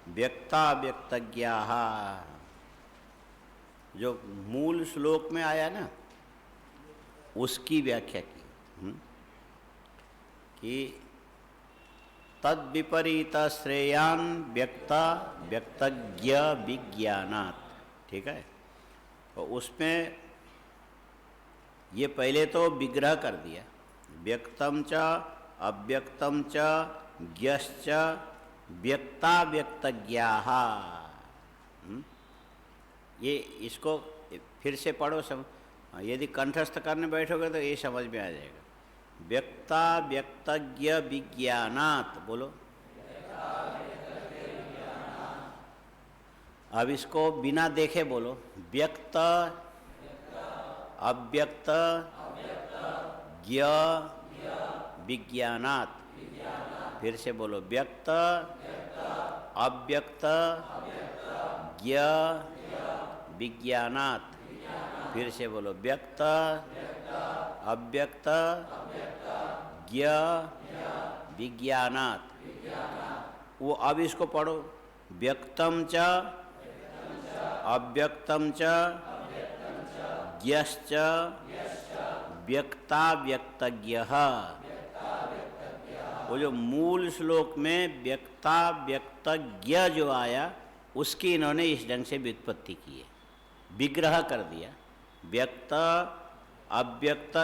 व्यक्ताव्यक्तज्ञाः, जो मूल श्लोक में आया ना उसकी व्याख्या की कि तद विपरीत श्रेयान व्यक्ता व्यक्तज्ञ विज्ञानात्। ठीक है, तो उसमें ये पहले तो विग्रह कर दिया, व्यक्तम च अव्यक्तम च ज्ञश्च व्यक्ताव्यक्तज्ञाः। ये इसको फिर से पढ़ो, यदि कंठस्थ करने बैठोगे तो ये समझ में आ जाएगा। व्यक्ताव्यक्तज्ञ विज्ञानात्, बोलो। अब इसको बिना देखे बोलो, व्यक्त अव्यक्त ज्ञ विज्ञानात्। फिर से बोलो, व्यक्त अव्यक्त ज्ञ विज्ञानात्। फिर से बोलो, व्यक्त अव्यक्त ज्ञ विज्ञानात्। वो अब इसको पढ़ो, व्यक्तम च अव्यक्तम च ज्ञश्च व्यक्ताव्यक्तज्ञः। वो जो मूल श्लोक में व्यक्ताव्यक्तज्ञ जो आया उसकी इन्होंने इस ढंग से व्युत्पत्ति की है, विग्रह कर दिया। व्यक्त अव्यक्त,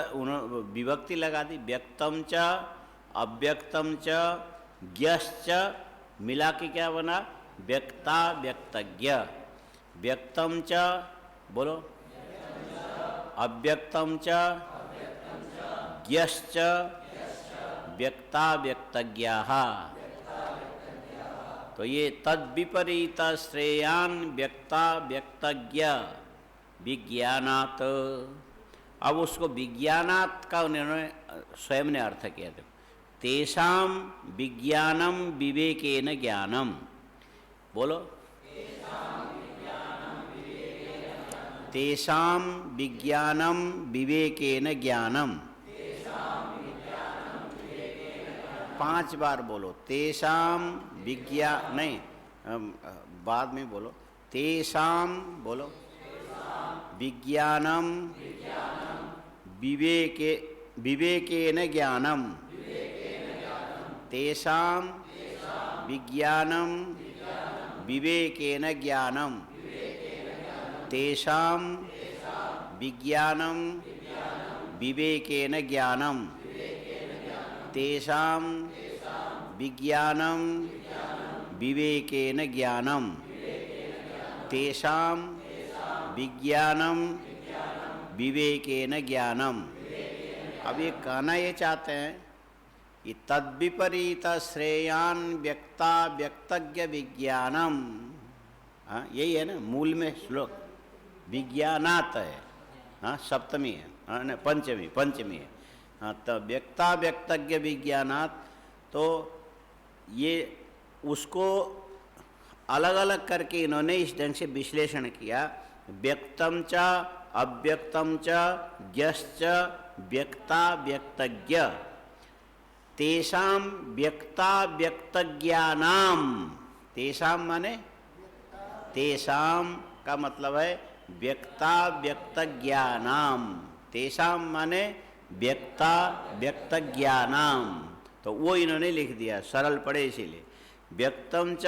विभक्ति लगा दी, व्यक्तम च अव्यक्तम च ज्ञश्च, मिला के क्या बना, व्यक्ताव्यक्तज्ञ। व्यक्तम च, बोलो, अव्यक्तम च ज्ञश्च व्यक्ताव्यक्तज्ञाः। तो ये तद विपरीत श्रेयान व्यक्ताव्यक्तज्ञ विज्ञानात्। अब उसको विज्ञानात् का उन्होंने स्वयं ने अर्थ किया। तेषाम विज्ञानम विवेकेन ज्ञानम, बोलो, तेषाम विज्ञानम विवेकेन ज्ञानम। 5 बार बोलो, तेषाम विज्ञान, नहीं बाद में बोलो, तेषाम, बोलो, विज्ञानम विवेकेन ज्ञानम। तेषाम विज्ञानम विवेकेन ज्ञानम। तेषाम विज्ञानम विवेकेन ज्ञानम। तेषाम विज्ञानम विवेकेन ज्ञानम। तेषाम विज्ञानम विवेकेन ज्ञानम। अब ये कहना ये चाहते हैं कि तद्विपरीत श्रेयान व्यक्ता व्यक्तज्ञ विज्ञानम। हाँ, यही है ना मूल में श्लोक, विज्ञानात् है, हाँ सप्तमी है, हाँ न पंचमी है, हाँ तो व्यक्ता व्यक्तज्ञ विज्ञानात्। तो ये उसको अलग अलग करके इन्होंने इस ढंग से विश्लेषण किया, व्यक्तम च अव्यक्तम च ज्ञश्च व्यक्ता व्यक्तज्ञ। तेषाम व्यक्ता व्यक्तज्ञानाम, तेषाम माने, तेषाम का मतलब है व्यक्ता व्यक्तज्ञानाम। तेषाम माने व्यक्ता व्यक्तज्ञानाम। तो वो इन्होंने लिख दिया, सरल पड़े इसीलिए। व्यक्तम च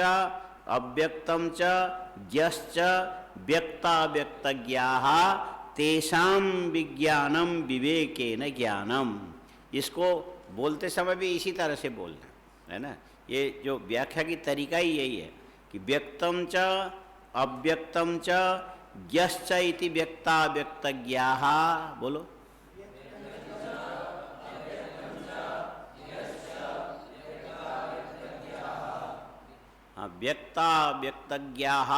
अव्यक्तम च ज्ञश्च व्यक्ता व्यक्तज्ञाः तेषाम विज्ञानम विवेकेन ज्ञानम। इसको बोलते समय भी इसी तरह से बोलना है ना। ये जो व्याख्या की तरीका ही यही है कि व्यक्तम च अव्यक्तम च ज्ञश्च इति व्यक्ता व्यक्तज्ञाः, बोलो। हाँ, व्यक्ता व्यक्तज्ञाः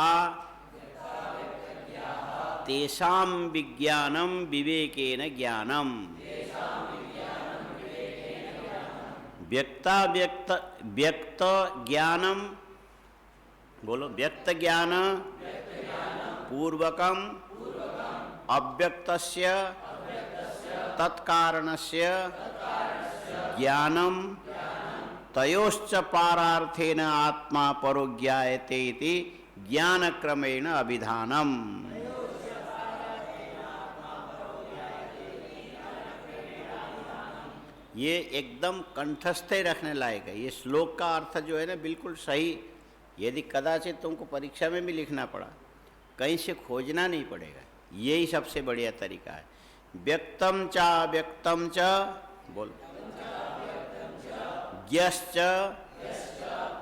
तेषाम विज्ञानम विवेकेन ज्ञानम। व्यक्ता व्यक्त ज्ञानम, बोलो, व्यक्त ज्ञान पूर्वकम अव्यक्तस्य तत्कारणस्य ज्ञानम तयोश्च पारार्थेन आत्मा परो ज्ञायते इति ज्ञान क्रमेण अभिधानम। ये एकदम कंठस्थ रखने लायक है। ये श्लोक का अर्थ जो है ना बिल्कुल सही। यदि कदाचित तुमको परीक्षा में भी लिखना पड़ा, कहीं से खोजना नहीं पड़ेगा। यही सबसे बढ़िया तरीका है। व्यक्तम च बोल, ज्ञश्च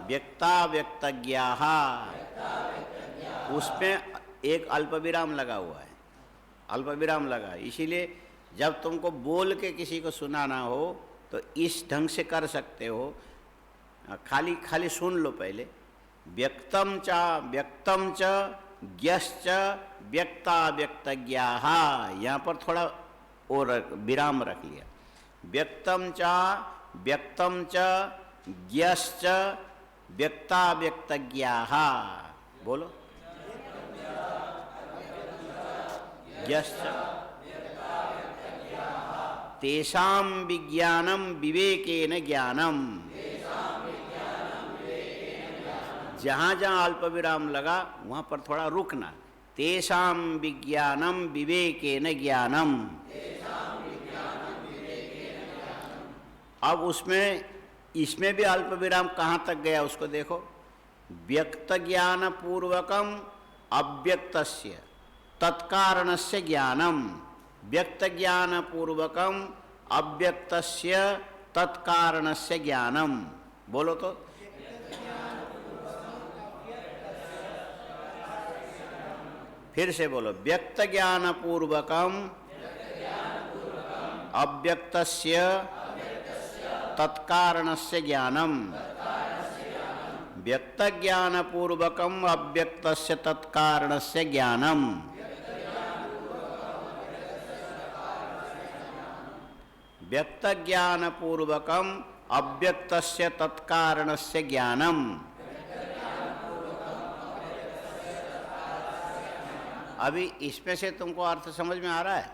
व्यक्ता व्यक्तज्ञाः, उसमें एक अल्पविराम लगा हुआ है, अल्पविराम लगा है। इसीलिए जब तुमको बोल के किसी को सुनाना हो तो इस ढंग से कर सकते हो। खाली खाली सुन लो पहले। व्यक्तम च ज्ञश्च व्यक्ता व्यक्तज्ञाः, यहाँ पर थोड़ा और विराम रख लिया। व्यक्तम च ज्ञश्च व्यक्ता व्यक्तज्ञाः, बोलो। ज्ञश्च तेषां विज्ञानम विवेकेन ज्ञानम। जहाँ जहाँ अल्प विराम लगा वहाँ पर थोड़ा रुकना। तेषां विज्ञानम विवेकेन ज्ञानम। अब इसमें भी अल्प विराम कहाँ तक गया उसको देखो। व्यक्त ज्ञान पूर्वकम अव्यक्तस्य तत्कारणस्य ज्ञानम। व्यक्त ज्ञान पूर्वकम अव्यक्तस्य तत्कारणस्य ज्ञानम। बोलो तो। फिर से बोलो। व्यक्त ज्ञान पूर्वकम अव्यक्तस्य तत्कारणस्य ज्ञानम। व्यक्त ज्ञान पूर्वकम अव्यक्तस्य तत्कारणस्य ज्ञानम। व्यक्त ज्ञान पूर्वकम अव्यक्तस्य तत्कारणस्य ज्ञानम। अभी इसमें से तुमको अर्थ समझ में आ रहा है?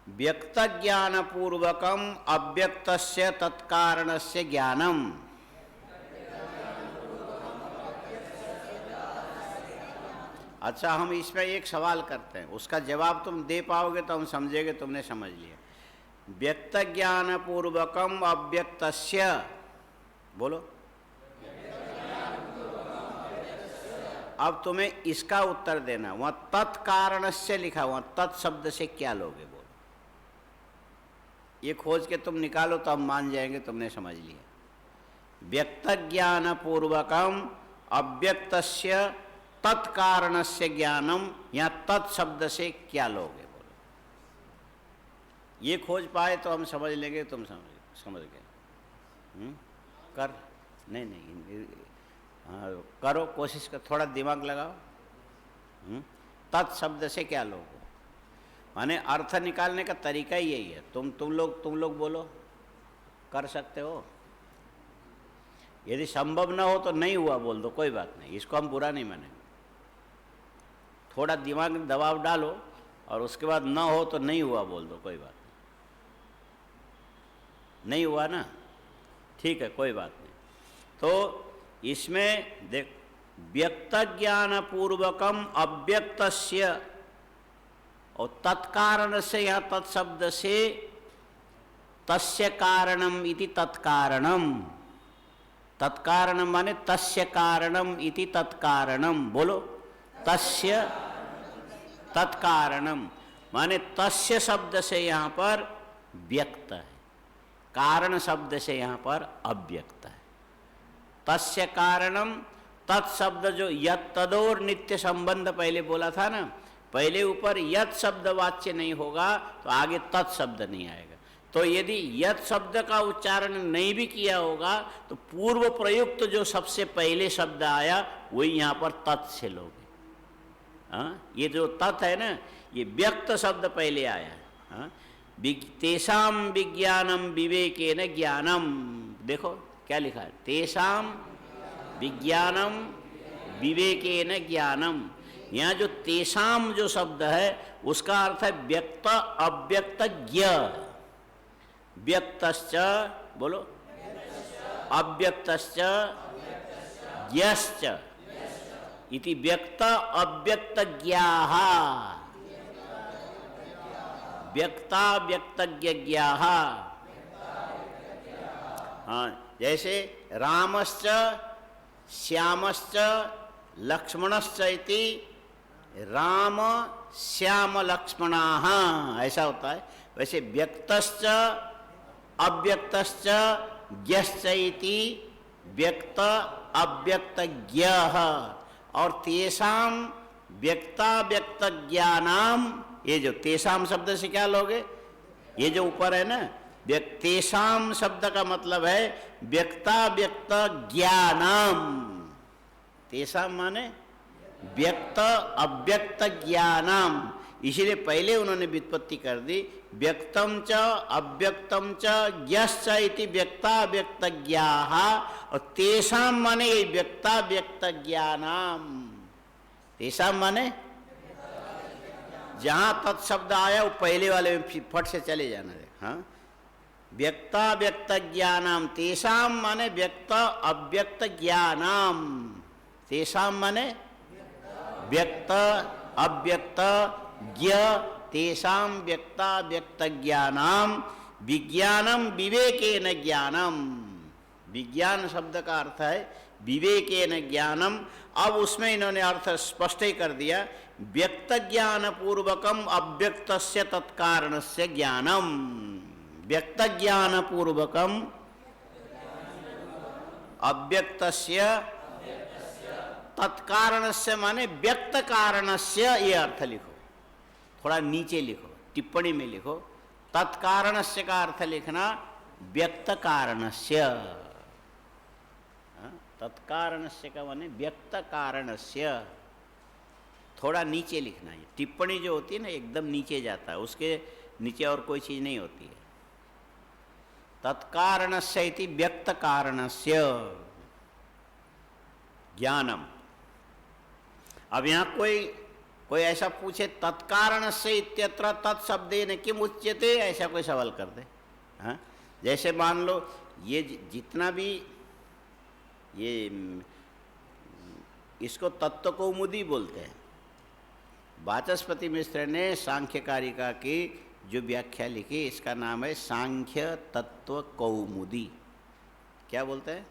व्यक्त ज्ञान पूर्वकम अव्यक्तस्य तत्कारणस्य ज्ञानम। अच्छा, हम इसमें एक सवाल करते हैं, उसका जवाब तुम दे पाओगे तो हम समझेंगे तुमने समझ लिया। व्यक्त ज्ञान पूर्वकम अव्यक्तस्य, बोलो। अब तुम्हें इसका उत्तर देना। वहाँ तत्कारणस्य लिखा, वहाँ तत् शब्द से क्या लोगे, बोलो। ये खोज के तुम निकालो तो हम मान जाएंगे तुमने समझ लिया। व्यक्त ज्ञान पूर्वकम अव्यक्तस्य तत्कारणस्य ज्ञानम, यहाँ तत् शब्द से क्या लोगे, बोलो। ये खोज पाए तो हम समझ लेंगे तुम समझ गए। कर नहीं हाँ, करो कोशिश कर, थोड़ा दिमाग लगाओ। तत् शब्द से क्या लोगे, माने अर्थ निकालने का तरीका ही यही है। तुम लोग बोलो, कर सकते हो। यदि संभव ना हो तो नहीं हुआ बोल दो, कोई बात नहीं, इसको हम बुरा नहीं मानेंगे। थोड़ा दिमाग में दबाव डालो और उसके बाद ना हो तो नहीं हुआ बोल दो, कोई बात नहीं हुआ ना, ठीक है, कोई बात नहीं। तो इसमें देख, व्यक्त ज्ञान पूर्वकम अव्यक्तस्य, और तत्कारण से, यहाँ तत्शब्द से तस्य कारणम इति तत्कारणम। तत्कारणम माने तस्य कारणम इति तत्कारणम, बोलो। तस्य तत्कारणम माने तस्य शब्द से यहाँ पर व्यक्त है, कारण शब्द से यहाँ पर अव्यक्त है। तस्य कारणम, तत्शब्द जो यत् तदोर नित्य संबंध पहले बोला था ना, पहले ऊपर यत् शब्द वाच्य नहीं होगा तो आगे तत्शब्द नहीं आएगा। तो यदि यत् शब्द का उच्चारण नहीं भी किया होगा तो पूर्व प्रयुक्त जो सबसे पहले शब्द आया वही यहाँ पर तत् से लोगे। ये जो तत् है ना, ये व्यक्त शब्द पहले आया। तेषाम विज्ञानम विवेकेन ज्ञानम, देखो क्या लिखा है, तेषाम विज्ञानम विवेकेन ज्ञानम। यहाँ जो तेषाम जो शब्द है उसका अर्थ है व्यक्त अव्यक्त ज्ञ। व्यक्तश्च, बोलो। अव्यक्तश्च ज्ञश्च इति व्यक्त अव्यक्तज्ञाः व्यक्ताव्यक्तज्ञाः। हाँ, जैसे रामश्च श्यामश्च लक्ष्मणश्च इति राम श्याम लक्ष्मणाः, ऐसा होता है। वैसे व्यक्तश्च अव्यक्तश्च ज्ञश्च इति व्यक्त अव्यक्तज्ञः और तेषाम व्यक्ताव्यक्तज्ञानाम, ये जो तेषाम शब्द से क्या लोगे, ये जो ऊपर है ना, तेषाम शब्द का मतलब है व्यक्ताव्यक्त ज्ञानम। तेषाम माने व्यक्त अव्यक्त ज्ञानम, इसीलिए पहले उन्होंने व्युत्पत्ति कर दी व्यक्तम च अव्यक्तम च यश्च इति व्यक्ताव्यक्त ज्ञाः और तेषाम माने ये व्यक्ताव्यक्त ज्ञानम। तेषाम माने जहां तत्शब्द आया वो पहले वाले में फट से चले जाना है। हाँ, व्यक्ताव्यक्त ज्ञानम, तेषाम माने व्यक्त अव्यक्त ज्ञानम। तेषाम माने व्यक्त अव्यक्त ज्ञ, तेषाम व्यक्ताव्यक्त ज्ञानम विज्ञानम विवेकेन ज्ञानम। विज्ञान शब्द का अर्थ है विवेकेन ज्ञानम। अब उसमें इन्होंने अर्थ स्पष्ट ही कर दिया, व्यक्त ज्ञान पूर्वकम अव्यक्तस्य तत्कारणस्य ज्ञानम। व्यक्त ज्ञान पूर्वकम अव्यक्तस्य तत्कारणस्य माने व्यक्त कारणस्य, ये अर्थ लिखो, थोड़ा नीचे लिखो, टिप्पणी में लिखो। तत्कारणस्य का अर्थ लिखना व्यक्त कारणस्य। तत्कारणस्य का माने व्यक्त कारणस्य, थोड़ा नीचे लिखना है। टिप्पणी जो होती है ना एकदम नीचे जाता है, उसके नीचे और कोई चीज नहीं होती है। तत्कारणस्य इति व्यक्त कारणस्य ज्ञानम। अब यहाँ कोई ऐसा पूछे तत्कारणस्य इत्यत्र तत्शब्देन किम उच्यते, ऐसा कोई सवाल कर दे। हाँ, जैसे मान लो ये जितना भी ये इसको तत्व कौमुदी बोलते हैं। वाचस्पति मिश्र ने सांख्य कारिका की जो व्याख्या लिखी, इसका नाम है सांख्य तत्व कौमुदी। क्या बोलते हैं?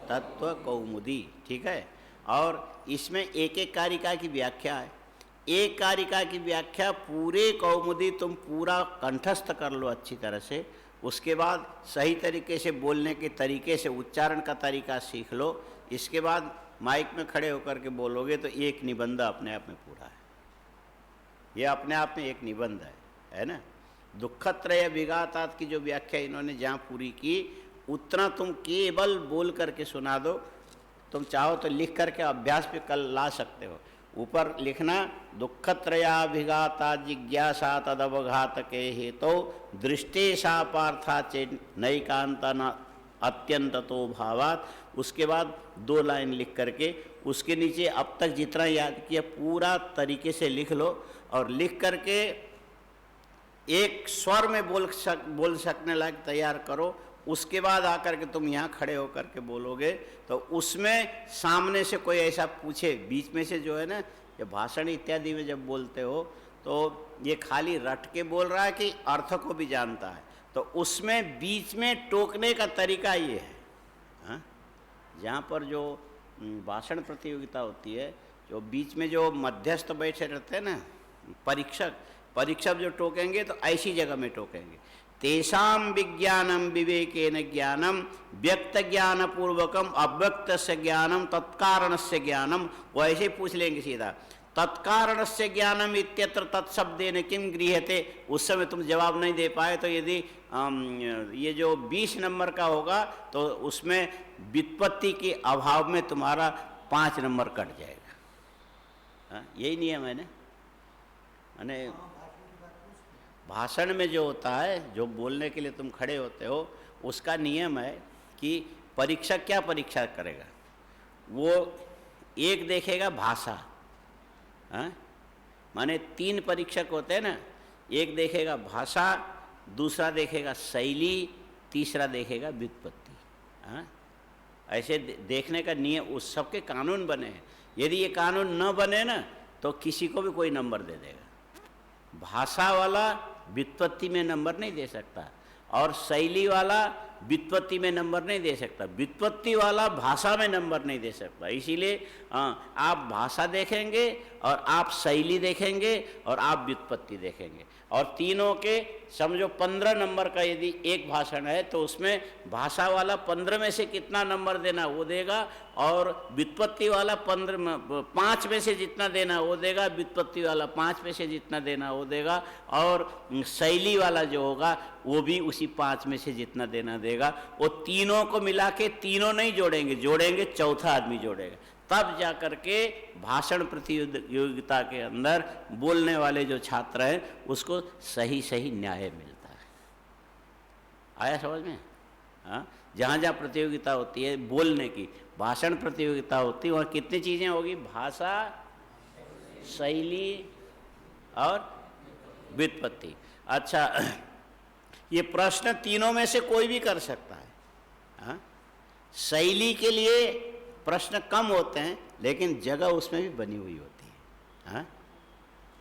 तत्व कौमुदी, ठीक है। और इसमें एक एक कारिका की व्याख्या है। एक कारिका की व्याख्या पूरे कौमुदी तुम पूरा कंठस्थ कर लो अच्छी तरह से, उसके बाद सही तरीके से बोलने के तरीके से उच्चारण का तरीका सीख लो। इसके बाद माइक में खड़े होकर के बोलोगे तो एक निबंध अपने आप में पूरा है। ये अपने आप में एक निबंध है ना। दुःखत्रय विघातात् की जो व्याख्या इन्होंने जहाँ पूरी की, उतना तुम केवल बोल करके सुना दो। तुम चाहो तो लिख करके अभ्यास पे कल ला सकते हो। ऊपर लिखना दुःखत्रयाभिघाता जिज्ञासा तदवघातके हेतौ दृष्टेशा पार्था चेत् नैकान्तना अत्यंततो भावात्। उसके बाद 2 लाइन लिख करके उसके नीचे अब तक जितना याद किया पूरा तरीके से लिख लो और लिख करके एक स्वर में बोल सकने लायक तैयार करो। उसके बाद आकर के तुम यहाँ खड़े होकर के बोलोगे तो उसमें सामने से कोई ऐसा पूछे, बीच में से जो है ना, ये भाषण इत्यादि में जब बोलते हो तो ये खाली रट के बोल रहा है कि अर्थ को भी जानता है, तो उसमें बीच में टोकने का तरीका ये है। हाँ, जहाँ पर जो भाषण प्रतियोगिता होती है, जो बीच में जो मध्यस्थ बैठे रहते हैं ना, परीक्षक जो टोकेंगे तो ऐसी जगह में टोकेंगे। तेषाम विज्ञानम विवेकेन ज्ञानम व्यक्त ज्ञान पूर्वकम अव्यक्तस्य ज्ञानम तत्कारणस्य ज्ञानम। वो ऐसे पूछ लेंगे सीधा, तत्कारणस्य ज्ञानम इत्यत्र तत्शब्देन किम गृह्यते। उस समय तुम जवाब नहीं दे पाए तो यदि ये जो 20 नंबर का होगा तो उसमें व्युत्पत्ति के अभाव में तुम्हारा 5 नंबर कट जाएगा। हाँ, यही नियम है ना। माने भाषण में जो होता है, जो बोलने के लिए तुम खड़े होते हो, उसका नियम है कि परीक्षक क्या परीक्षा करेगा, वो एक देखेगा भाषा। हाँ, माने 3 परीक्षक होते हैं ना, एक देखेगा भाषा, दूसरा देखेगा शैली, तीसरा देखेगा व्युत्पत्ति। हाँ? ऐसे देखने का नियम, उस सबके कानून बने हैं। यदि ये कानून न बने ना तो किसी को भी कोई नंबर दे देगा। भाषा वाला व्युत्पत्ति में नंबर नहीं दे सकता, और शैली वाला व्युत्पत्ति में नंबर नहीं दे सकता, व्युत्पत्ति वाला भाषा में नंबर नहीं दे सकता। इसीलिए आप भाषा देखेंगे और आप शैली देखेंगे और आप व्युत्पत्ति देखेंगे, और तीनों के समझो 15 नंबर का यदि एक भाषण है तो उसमें भाषा वाला 15 में से कितना नंबर देना वो देगा, और व्युत्पत्ति वाला 5 में से जितना देना वो देगा, व्युत्पत्ति वाला 5 में से जितना देना वो देगा, और शैली वाला जो होगा वो भी उसी 5 में से जितना देना देगा। वो तीनों को मिला के तीनों नहीं जोड़ेंगे चौथा आदमी जोड़ेगा, तब जा कर के भाषण प्रतियोगिता के अंदर बोलने वाले जो छात्र हैं उसको सही सही न्याय मिलता है। आया समझ में? हाँ, जहाँ जहाँ प्रतियोगिता होती है बोलने की, भाषण प्रतियोगिता होती है, वहाँ कितनी चीज़ें होगी? भाषा, शैली और व्युत्पत्ति। अच्छा, ये प्रश्न तीनों में से कोई भी कर सकता है। हाँ? शैली के लिए प्रश्न कम होते हैं लेकिन जगह उसमें भी बनी हुई होती है। हाँ?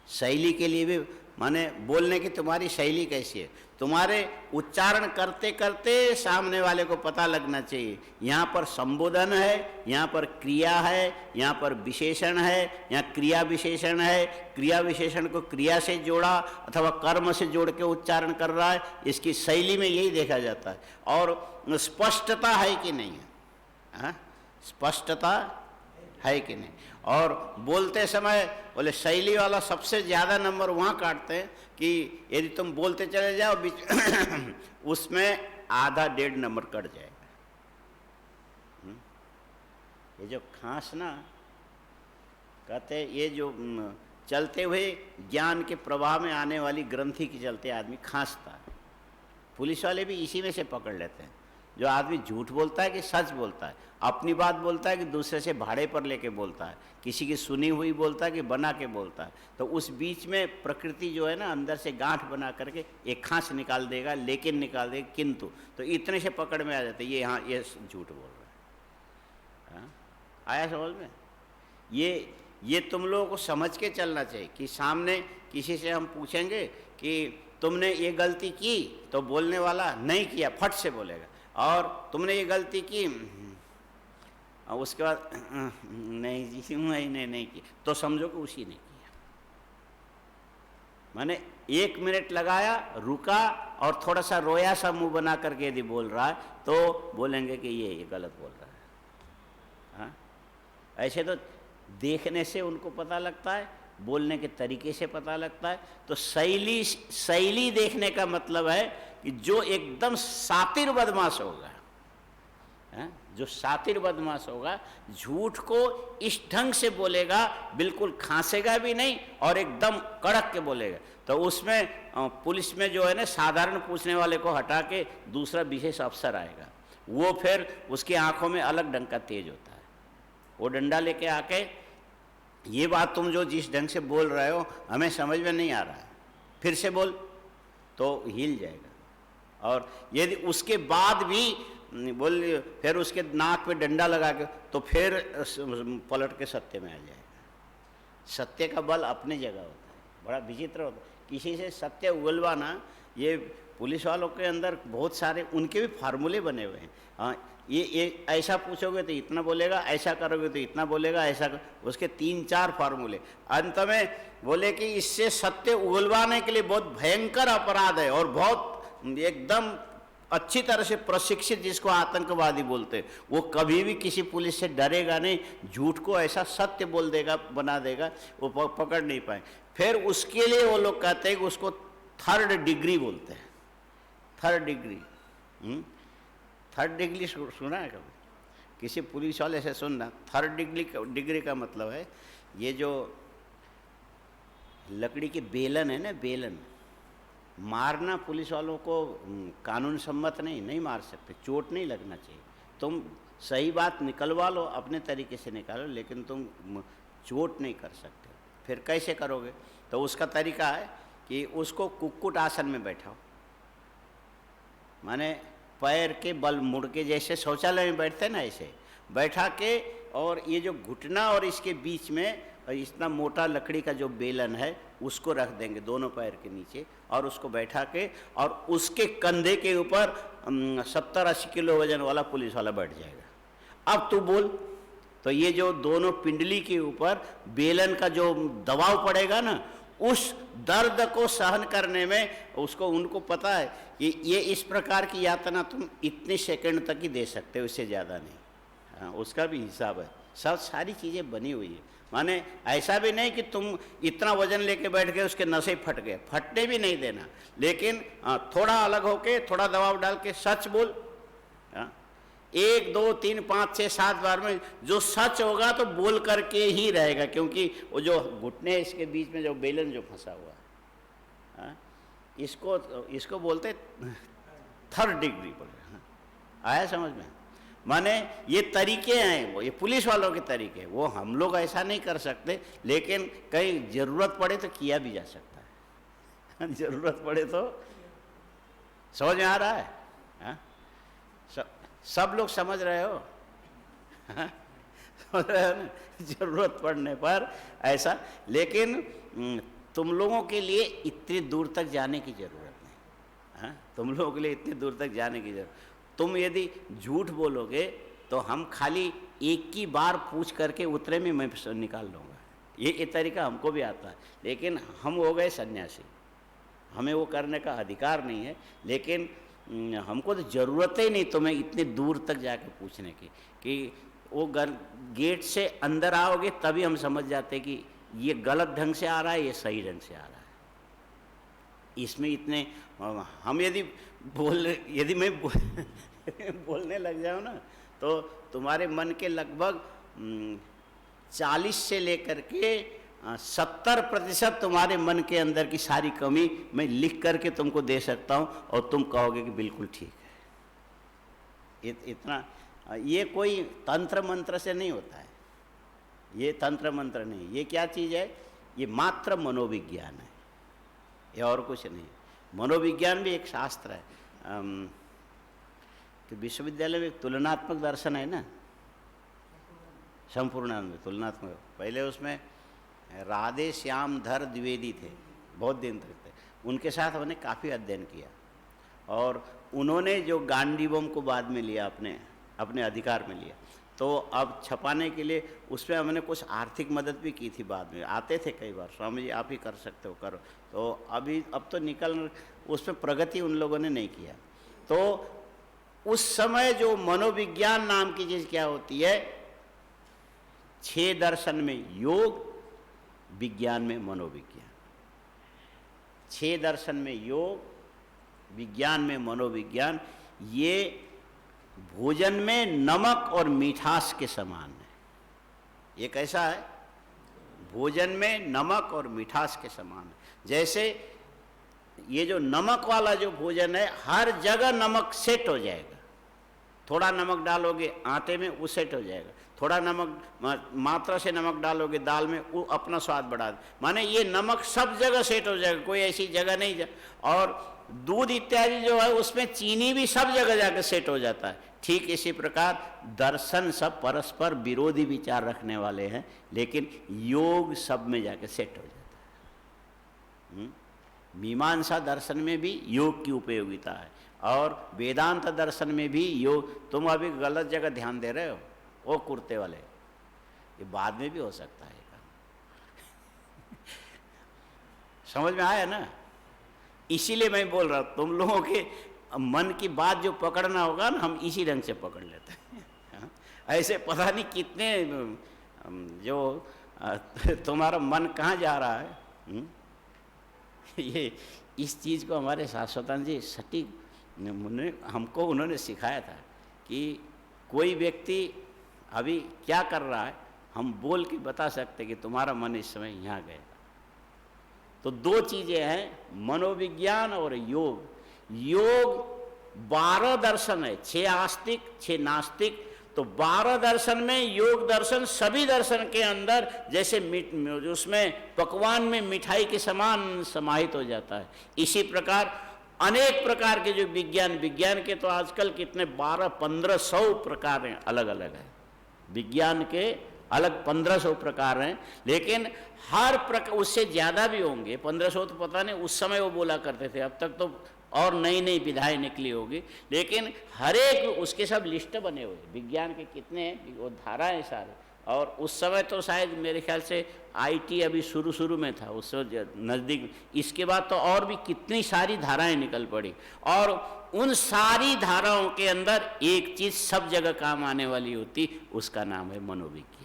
शैली के लिए भी, माने बोलने की तुम्हारी शैली कैसी है, तुम्हारे उच्चारण करते करते सामने वाले को पता लगना चाहिए। यहाँ पर संबोधन है, यहाँ पर क्रिया है, यहाँ पर विशेषण है, यहाँ क्रिया विशेषण है, क्रिया विशेषण को क्रिया से जोड़ा अथवा कर्म से जोड़ के उच्चारण कर रहा है, इसकी शैली में यही देखा जाता है। और स्पष्टता है कि नहीं है? हाँ? स्पष्टता है कि नहीं? और बोलते समय बोले शैली वाला सबसे ज़्यादा नंबर वहाँ काटते हैं कि यदि तुम बोलते चले जाओ बीच उसमें आधा 1.5 नंबर कट जाएगा। ये जो खांसना कहते, ये जो चलते हुए ज्ञान के प्रवाह में आने वाली ग्रंथि के चलते आदमी खांसता है। पुलिस वाले भी इसी में से पकड़ लेते हैं। जो आदमी झूठ बोलता है कि सच बोलता है, अपनी बात बोलता है कि दूसरे से भाड़े पर लेके बोलता है, किसी की सुनी हुई बोलता है कि बना के बोलता है, तो उस बीच में प्रकृति जो है ना अंदर से गांठ बना करके एक खांस निकाल देगा, लेकिन निकाल देगा, किंतु, तो इतने से पकड़ में आ जाते ये, हाँ ये झूठ बोल रहा है। हाँ? आया समझ में? ये तुम लोगों को समझ के चलना चाहिए कि सामने किसी से हम पूछेंगे कि तुमने ये गलती की, तो बोलने वाला नहीं किया फट से बोलेगा, और तुमने ये गलती की, और उसके बाद नहीं जी मैंने नहीं की, तो समझो कि उसी ने किया। माने 1 मिनट लगाया, रुका और थोड़ा सा रोया सा मुंह बना करके यदि बोल रहा है तो बोलेंगे कि ये गलत बोल रहा है। हाँ? ऐसे तो देखने से उनको पता लगता है, बोलने के तरीके से पता लगता है। तो शैली देखने का मतलब है कि जो एकदम शातिर बदमाश होगा, जो शातिर बदमाश होगा, झूठ को इस ढंग से बोलेगा, बिल्कुल खांसेगा भी नहीं और एकदम कड़क के बोलेगा, तो उसमें पुलिस में जो है ना साधारण पूछने वाले को हटा के दूसरा विशेष अफसर आएगा, वो फिर उसकी आंखों में अलग ढंग का तेज होता है। वो डंडा लेके आके, ये बात तुम जो जिस ढंग से बोल रहे हो हमें समझ में नहीं आ रहा है, फिर से बोल, तो हिल जाएगा। और यदि उसके बाद भी बोल, फिर उसके नाक पे डंडा लगा के, तो फिर पलट के सत्य में आ जाएगा। सत्य का बल अपनी जगह होता है, बड़ा विचित्र होता है। किसी से सत्य उगलवाना, ये पुलिस वालों के अंदर बहुत सारे उनके भी फार्मूले बने हुए हैं। हाँ, ये ऐसा पूछोगे तो इतना बोलेगा, ऐसा करोगे तो इतना बोलेगा, ऐसा उसके 3-4 फार्मूले। अंत में बोले कि इससे सत्य उगलवाने के लिए बहुत भयंकर अपराध है, और बहुत एकदम अच्छी तरह से प्रशिक्षित, जिसको आतंकवादी बोलते हैं, वो कभी भी किसी पुलिस से डरेगा नहीं, झूठ को ऐसा सत्य बोल देगा, बना देगा, वो पकड़ नहीं पाए। फिर उसके लिए वो लोग कहते हैं कि उसको 3rd डिग्री बोलते हैं। 3rd डिग्री, 3rd डिग्री सुना है कभी? किसी पुलिस वाले से सुनना। 3rd डिग्री का मतलब है, ये जो लकड़ी के बेलन है ना, बेलन मारना पुलिस वालों को कानून सम्मत नहीं मार सकते, चोट नहीं लगना चाहिए। तुम सही बात निकलवा लो, अपने तरीके से निकालो, लेकिन तुम चोट नहीं कर सकते। फिर कैसे करोगे? तो उसका तरीका है कि उसको कुक्कुट आसन में बैठाओ, माने पैर के बल मुड़ के, जैसे शौचालय में बैठते ना ऐसे बैठा के, और ये जो घुटना और इसके बीच में इतना मोटा लकड़ी का जो बेलन है उसको रख देंगे दोनों पैर के नीचे, और उसको बैठा के, और उसके कंधे के ऊपर 70-80 किलो वजन वाला पुलिस वाला बैठ जाएगा। अब तू बोल, तो ये जो दोनों पिंडली के ऊपर बेलन का जो दबाव पड़ेगा ना, उस दर्द को सहन करने में उसको, उनको पता है कि ये इस प्रकार की यातना तुम इतने सेकंड तक ही दे सकते हो, इससे ज़्यादा नहीं। हाँ, उसका भी हिसाब है, सब सारी चीज़ें बनी हुई है। माने ऐसा भी नहीं कि तुम इतना वजन लेके बैठ गए उसके नसें फट गए, फटने भी नहीं देना, लेकिन थोड़ा अलग होके, थोड़ा दबाव डाल के सच बोल। 1, 2, 3, 5, 6, 7 बार में जो सच होगा तो बोल करके ही रहेगा, क्योंकि वो जो घुटने इसके बीच में जो बेलन जो फंसा हुआ है, इसको बोलते थर्ड डिग्री पर। आया समझ में? माने ये तरीके हैं, वो ये पुलिस वालों के तरीके, वो हम लोग ऐसा नहीं कर सकते, लेकिन कहीं ज़रूरत पड़े तो किया भी जा सकता है। ज़रूरत पड़े तो, समझ में आ रहा है? हाँ? सब लोग समझ रहे हो? हाँ? समझ रहे हो ना? ज़रूरत पड़ने पर ऐसा, लेकिन तुम लोगों के लिए इतनी दूर तक जाने की ज़रूरत नहीं। हाँ? तुम लोगों के लिए इतनी दूर तक जाने की ज़रूरत, तुम यदि झूठ बोलोगे तो हम खाली एक ही बार पूछ करके उतरे में मैं निकाल लूँगा, ये तरीका हमको भी आता है, लेकिन हम हो गए सन्यासी, हमें वो करने का अधिकार नहीं है। लेकिन हमको तो ज़रूरत ही नहीं तुम्हें इतनी दूर तक जाके पूछने की, कि वो गेट से अंदर आओगे तभी हम समझ जाते कि ये गलत ढंग से आ रहा है, ये सही ढंग से आ रहा है। इसमें इतने हम यदि मैं बोलने लग जाऊँ ना, तो तुम्हारे मन के लगभग 40 से लेकर के 70% तुम्हारे मन के अंदर की सारी कमी मैं लिख करके तुमको दे सकता हूँ, और तुम कहोगे कि बिल्कुल ठीक है। इतना, ये कोई तंत्र मंत्र से नहीं होता है, ये तंत्र मंत्र नहीं, ये क्या चीज़ है? ये मात्र मनोविज्ञान है, ये और कुछ नहीं। मनोविज्ञान भी एक शास्त्र है। कि विश्वविद्यालय में एक तुलनात्मक दर्शन है ना, संपूर्णानंद में तुलनात्मक, पहले उसमें राधे श्याम धर द्विवेदी थे, बहुत दिन तक थे, उनके साथ हमने काफ़ी अध्ययन किया, और उन्होंने जो गांडीवम को बाद में लिया, अपने अधिकार में लिया, तो अब छपाने के लिए उसमें हमने कुछ आर्थिक मदद भी की थी। बाद में आते थे कई बार, स्वामी जी आप ही कर सकते हो, करो। तो अब तो उसमें प्रगति उन लोगों ने नहीं किया। तो उस समय जो मनोविज्ञान नाम की चीज़ क्या होती है, 6 दर्शन में योग, विज्ञान में मनोविज्ञान, 6 दर्शन में योग, विज्ञान में मनोविज्ञान, ये भोजन में नमक और मिठास के समान है। ये कैसा है? भोजन में नमक और मिठास के समान है। जैसे ये जो नमक वाला जो भोजन है, हर जगह नमक सेट हो जाएगा, थोड़ा नमक डालोगे आटे में वो सेट हो जाएगा, थोड़ा नमक मात्रा से नमक डालोगे दाल में वो अपना स्वाद बढ़ा दे, माने ये नमक सब जगह सेट हो जाएगा, कोई ऐसी जगह नहीं और दूध इत्यादि जो है उसमें चीनी भी सब जगह जाकर सेट हो जाता है। ठीक इसी प्रकार दर्शन सब परस्पर विरोधी विचार रखने वाले हैं, लेकिन योग सब में जाकर सेट हो जाता है। मीमांसा दर्शन में भी योग की उपयोगिता है, और वेदांत दर्शन में भी योग। तुम अभी गलत जगह ध्यान दे रहे हो, वो कुर्ते वाले, ये बाद में भी हो सकता है। समझ में आया ना? इसीलिए मैं बोल रहा हूँ, तुम लोगों के मन की बात जो पकड़ना होगा ना, हम इसी ढंग से पकड़ लेते हैं। ऐसे पता नहीं कितने जो तुम्हारा मन कहाँ जा रहा है। ये इस चीज़ को हमारे शाश्वतानंद जी सटीक हमको उन्होंने सिखाया था कि कोई व्यक्ति अभी क्या कर रहा है, हम बोल के बता सकते कि तुम्हारा मन इस समय यहाँ गया। तो 2 चीज़ें हैं, मनोविज्ञान और योग। योग 12 दर्शन है, 6 आस्तिक 6 नास्तिक। तो 12 दर्शन में योग दर्शन सभी दर्शन के अंदर जैसे उसमें पकवान में मिठाई के समान समाहित हो जाता है। इसी प्रकार अनेक प्रकार के जो विज्ञान के तो आजकल कितने 1200-1500 प्रकार हैं, अलग अलग है विज्ञान के, अलग 1500 प्रकार हैं। लेकिन हर प्रकार, उससे ज़्यादा भी होंगे, 1500 तो पता नहीं, उस समय वो बोला करते थे, अब तक तो और नई नई विधाएं निकली होगी। लेकिन हर एक उसके सब लिस्ट बने हुए विज्ञान के, कितने हैं वो धाराएं सारे। और उस समय तो शायद मेरे ख्याल से आईटी अभी शुरू में था, उस नज़दीक। इसके बाद तो और भी कितनी सारी धाराएं निकल पड़ी, और उन सारी धाराओं के अंदर एक चीज़ सब जगह काम आने वाली होती, उसका नाम है मनोविज्ञान।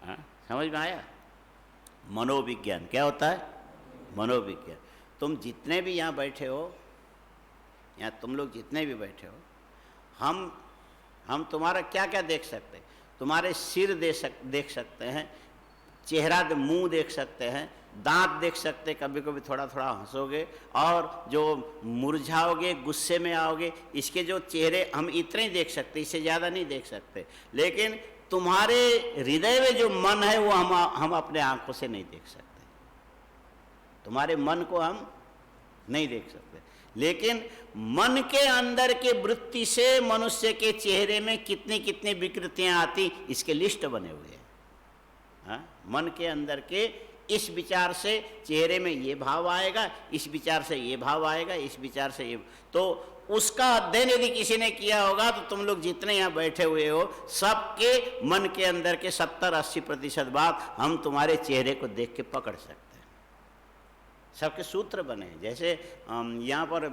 हाँ, समझ में आया? मनोविज्ञान क्या होता है? मनोविज्ञान। तुम जितने भी यहाँ बैठे हो, यहाँ तुम लोग जितने भी बैठे हो, हम तुम्हारा क्या क्या देख सकते हैं? तुम्हारे सिर देख सकते हैं, चेहरा मुंह देख सकते हैं, दांत देख सकते हैं, कभी कभी थोड़ा थोड़ा हंसोगे, और जो मुरझाओगे, गुस्से में आओगे, इसके जो चेहरे हम इतने ही देख सकते, इससे ज़्यादा नहीं देख सकते। लेकिन तुम्हारे हृदय में जो मन है वो हम अपने आंखों से नहीं देख सकते। तुम्हारे मन को हम नहीं देख सकते, लेकिन मन के अंदर के वृत्ति से मनुष्य के चेहरे में कितनी कितनी विकृतियां आती, इसके लिस्ट बने हुए हैं। हाँ? मन के अंदर के इस विचार से चेहरे में ये भाव आएगा, इस विचार से ये भाव आएगा, इस विचार से ये, तो उसका अध्ययन यदि किसी ने किया होगा तो तुम लोग जितने यहाँ बैठे हुए हो, सबके मन के अंदर के 70-80% बात हम तुम्हारे चेहरे को देख के पकड़ सकते हैं। सबके सूत्र बने हैं। जैसे यहाँ पर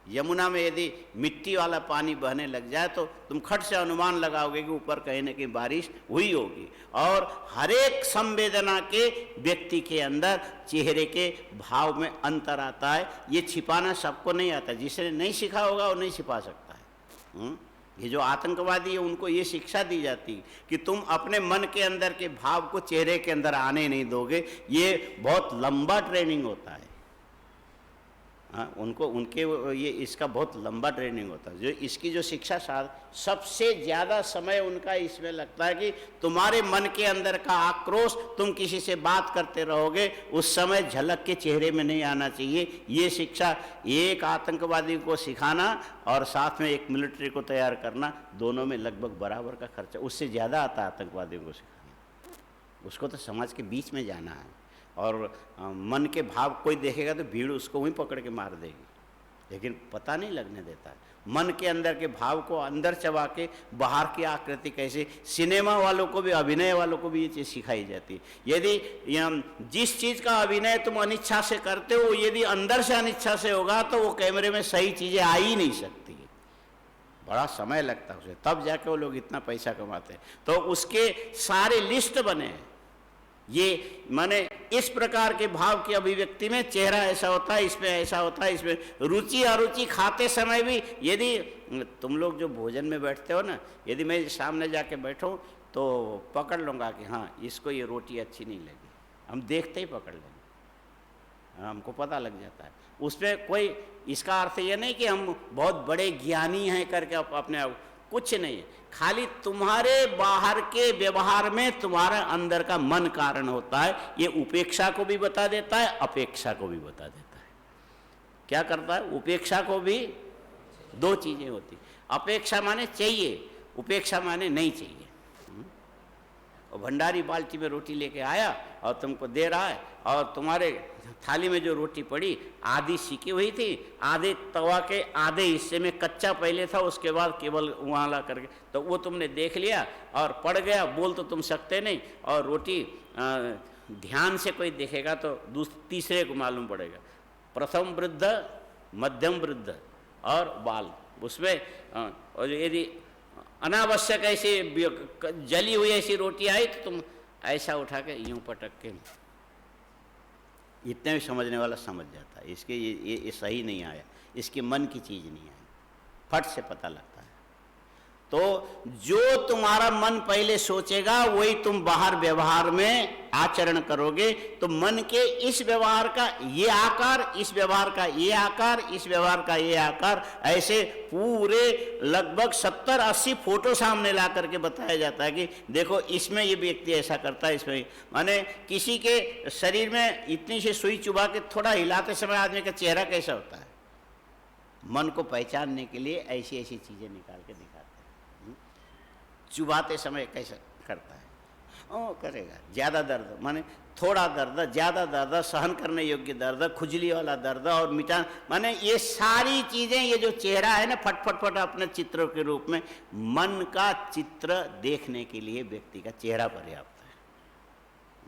यमुना में यदि मिट्टी वाला पानी बहने लग जाए तो तुम खट से अनुमान लगाओगे कि ऊपर कहीं न कहीं बारिश हुई होगी। और हर एक संवेदना के व्यक्ति के अंदर चेहरे के भाव में अंतर आता है। ये छिपाना सबको नहीं आता, जिसने नहीं सीखा होगा वो नहीं छिपा सकता है। ये जो आतंकवादी है उनको ये शिक्षा दी जाती है कि तुम अपने मन के अंदर के भाव को चेहरे के अंदर आने नहीं दोगे। ये बहुत लंबा ट्रेनिंग होता है। हाँ, उनके ये इसका बहुत लंबा ट्रेनिंग होता है। जो इसकी जो शिक्षा सबसे ज़्यादा समय उनका इसमें लगता है कि तुम्हारे मन के अंदर का आक्रोश, तुम किसी से बात करते रहोगे, उस समय झलक के चेहरे में नहीं आना चाहिए। ये शिक्षा एक आतंकवादी को सिखाना और साथ में एक मिलिट्री को तैयार करना, दोनों में लगभग बराबर का खर्चा, उससे ज़्यादा आता है आतंकवादियों को सिखाना। उसको तो समाज के बीच में जाना है, और मन के भाव कोई देखेगा तो भीड़ उसको वहीं पकड़ के मार देगी, लेकिन पता नहीं लगने देता है। मन के अंदर के भाव को अंदर चबा के बाहर की आकृति कैसे, सिनेमा वालों को भी, अभिनय वालों को भी ये चीज़ सिखाई जाती है। यदि जिस चीज़ का अभिनय तुम अनिच्छा से करते हो, यदि अंदर से अनिच्छा से होगा तो वो कैमरे में सही चीज़ें आ ही नहीं सकती। बड़ा समय लगता है उसे, तब जाके वो लोग इतना पैसा कमाते हैं। तो उसके सारे लिस्ट बने हैं। ये माने इस प्रकार के भाव की अभिव्यक्ति में चेहरा ऐसा होता है, इसमें ऐसा होता है, इसमें रुचि अरुचि। खाते समय भी यदि तुम लोग जो भोजन में बैठते हो ना, यदि मैं सामने जाके बैठूं तो पकड़ लूँगा कि हाँ इसको ये रोटी अच्छी नहीं लगी, हम देखते ही पकड़ लेंगे, हमको पता लग जाता है। उसमें कोई इसका अर्थ ये नहीं कि हम बहुत बड़े ज्ञानी हैं करके अपने आप, कुछ नहीं है। खाली तुम्हारे बाहर के व्यवहार में तुम्हारा अंदर का मन कारण होता है। ये उपेक्षा को भी बता देता है, अपेक्षा को भी बता देता है। क्या करता है? उपेक्षा को भी दो चीजें होती, अपेक्षा माने चाहिए, उपेक्षा माने नहीं चाहिए। और भंडारी बाल्टी में रोटी लेके आया और तुमको दे रहा है, और तुम्हारे थाली में जो रोटी पड़ी आधी सिकी हुई थी, आधे तवा के आधे हिस्से में कच्चा पहले था, उसके बाद केवल वहाँ ला करके, तो वो तुमने देख लिया और पड़ गया। बोल तो तुम सकते नहीं, और रोटी ध्यान से कोई देखेगा तो तीसरे को मालूम पड़ेगा। प्रथम वृद्ध, मध्यम वृद्ध और बाल, उसमें और यदि अनावश्यक ऐसी जली हुई ऐसी रोटी आई तो तुम ऐसा उठा के यूं पटक के, इतने भी समझने वाला समझ जाता है। इसके ये सही नहीं आया, इसके मन की चीज़ नहीं आई, फट से पता लगता है। तो जो तुम्हारा मन पहले सोचेगा वही तुम बाहर व्यवहार में आचरण करोगे तो मन के इस व्यवहार का ये आकार, इस व्यवहार का ये आकार, इस व्यवहार का ये आकार, ऐसे पूरे लगभग 70-80 फोटो सामने ला करके बताया जाता है कि देखो इसमें ये व्यक्ति ऐसा करता है, इसमें माने किसी के शरीर में इतनी सी सुई चुभा के थोड़ा हिलाते समय आदमी का चेहरा कैसा होता है। मन को पहचानने के लिए ऐसी ऐसी चीजें निकाल के दिखाते हैं। चुभाते समय कैसा करता है, ओ करेगा, ज़्यादा दर्द माने थोड़ा दर्द, ज़्यादा दर्द, सहन करने योग्य दर्द, खुजली वाला दर्द और मिटा, माने ये सारी चीज़ें, ये जो चेहरा है ना फट फट फट अपने चित्रों के रूप में, मन का चित्र देखने के लिए व्यक्ति का चेहरा पर्याप्त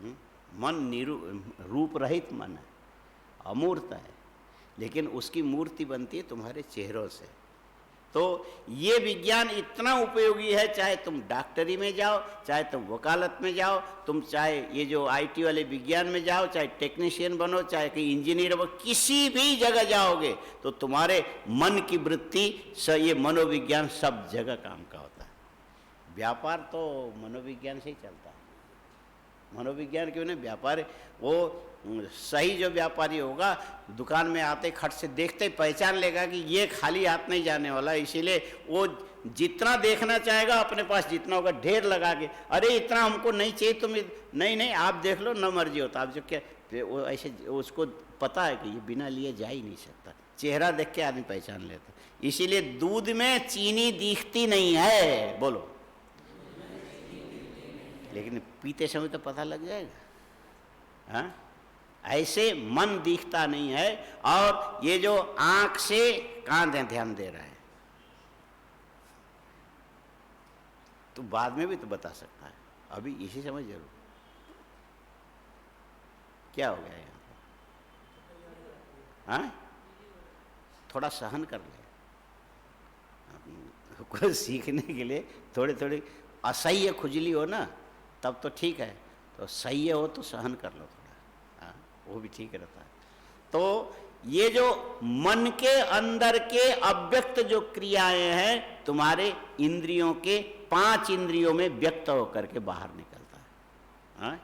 है। मन रूप रहित मन है, अमूर्त है, लेकिन उसकी मूर्ति बनती है तुम्हारे चेहरों से। तो ये विज्ञान इतना उपयोगी है, चाहे तुम डॉक्टरी में जाओ, चाहे तुम वकालत में जाओ, तुम चाहे ये जो आईटी वाले विज्ञान में जाओ, चाहे टेक्नीशियन बनो, चाहे कि इंजीनियर बनो, किसी भी जगह जाओगे तो तुम्हारे मन की वृत्ति से ये मनोविज्ञान सब जगह काम का होता है। व्यापार तो मनोविज्ञान से ही चलता है। मनोविज्ञान क्यों नहीं, व्यापार वो सही जो व्यापारी होगा दुकान में आते खट से देखते ही पहचान लेगा कि ये खाली हाथ नहीं जाने वाला, इसीलिए वो जितना देखना चाहेगा अपने पास जितना होगा ढेर लगा के, अरे इतना हमको नहीं चाहिए, तुम नहीं आप देख लो, न मर्जी होता आप जो क्या, वो ऐसे उसको पता है कि ये बिना लिए जा ही नहीं सकता, चेहरा देख के आदमी पहचान लेता। इसीलिए दूध में चीनी दिखती नहीं है, बोलो, लेकिन पीते समय तो पता लग जाएगा। हाँ, ऐसे मन दिखता नहीं है। और ये जो आंख से कहाँ ध्यान दे रहा है तो बाद में भी तो बता सकता है, अभी इसी समय जरूर। क्या हो गया यहाँ पर? हाँ, थोड़ा सहन कर ले, कुछ सीखने के लिए थोड़ी थोड़ी असह्य खुजली हो ना तब तो ठीक है, तो सह्य हो तो सहन कर लो थोड़ा, हाँ वो भी ठीक रहता है। तो ये जो मन के अंदर के अव्यक्त जो क्रियाएं हैं तुम्हारे इंद्रियों के 5 इंद्रियों में व्यक्त होकर के बाहर निकलता है। हाँ?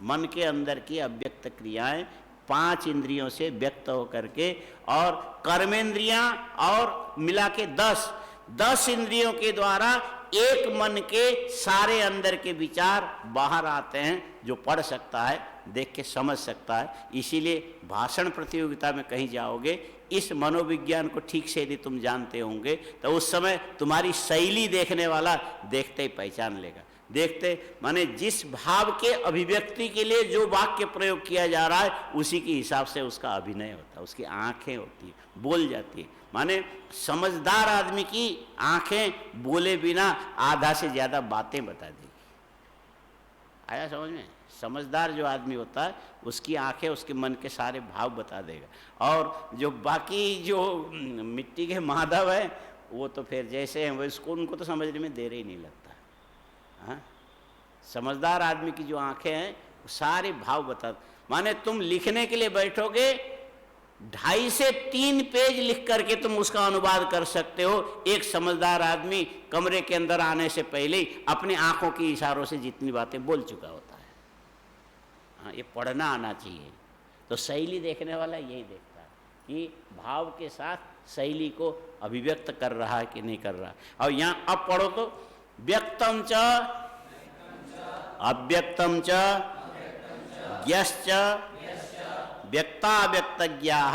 मन के अंदर की अव्यक्त क्रियाएं 5 इंद्रियों से व्यक्त होकर के, और कर्मेंद्रियां और मिला के 10 इंद्रियों के द्वारा एक मन के सारे अंदर के विचार बाहर आते हैं, जो पढ़ सकता है, देख के समझ सकता है। इसीलिए भाषण प्रतियोगिता में कहीं जाओगे, इस मनोविज्ञान को ठीक से यदि तुम जानते होंगे तो उस समय तुम्हारी शैली देखने वाला देखते ही पहचान लेगा। देखते माने जिस भाव के अभिव्यक्ति के लिए जो वाक्य प्रयोग किया जा रहा है उसी के हिसाब से उसका अभिनय होता है, उसकी आंखें होती है, बोल जाती है। माने समझदार आदमी की आंखें बोले बिना आधा से ज्यादा बातें बता देगी। आया समझ में? समझदार जो आदमी होता है उसकी आंखें उसके मन के सारे भाव बता देगा, और जो बाकी जो मिट्टी के माधव है वो तो फिर जैसे हैं वो, इसको उनको तो समझने में देर ही नहीं लगता। हाँ? समझदार आदमी की जो आंखें हैं वो सारे भाव बता, माने तुम लिखने के लिए बैठोगे 2.5 से 3 पेज लिख करके तुम उसका अनुवाद कर सकते हो। एक समझदार आदमी कमरे के अंदर आने से पहले ही अपनी आंखों के इशारों से जितनी बातें बोल चुका होता है। हाँ, ये पढ़ना आना चाहिए। तो शैली देखने वाला यही देखता है कि भाव के साथ शैली को अभिव्यक्त कर रहा है कि नहीं कर रहा। और यहाँ अब पढ़ो तो व्यक्तम च अव्यक्तम च ज्ञश्च व्यक्ताव्यक्तज्ञाः,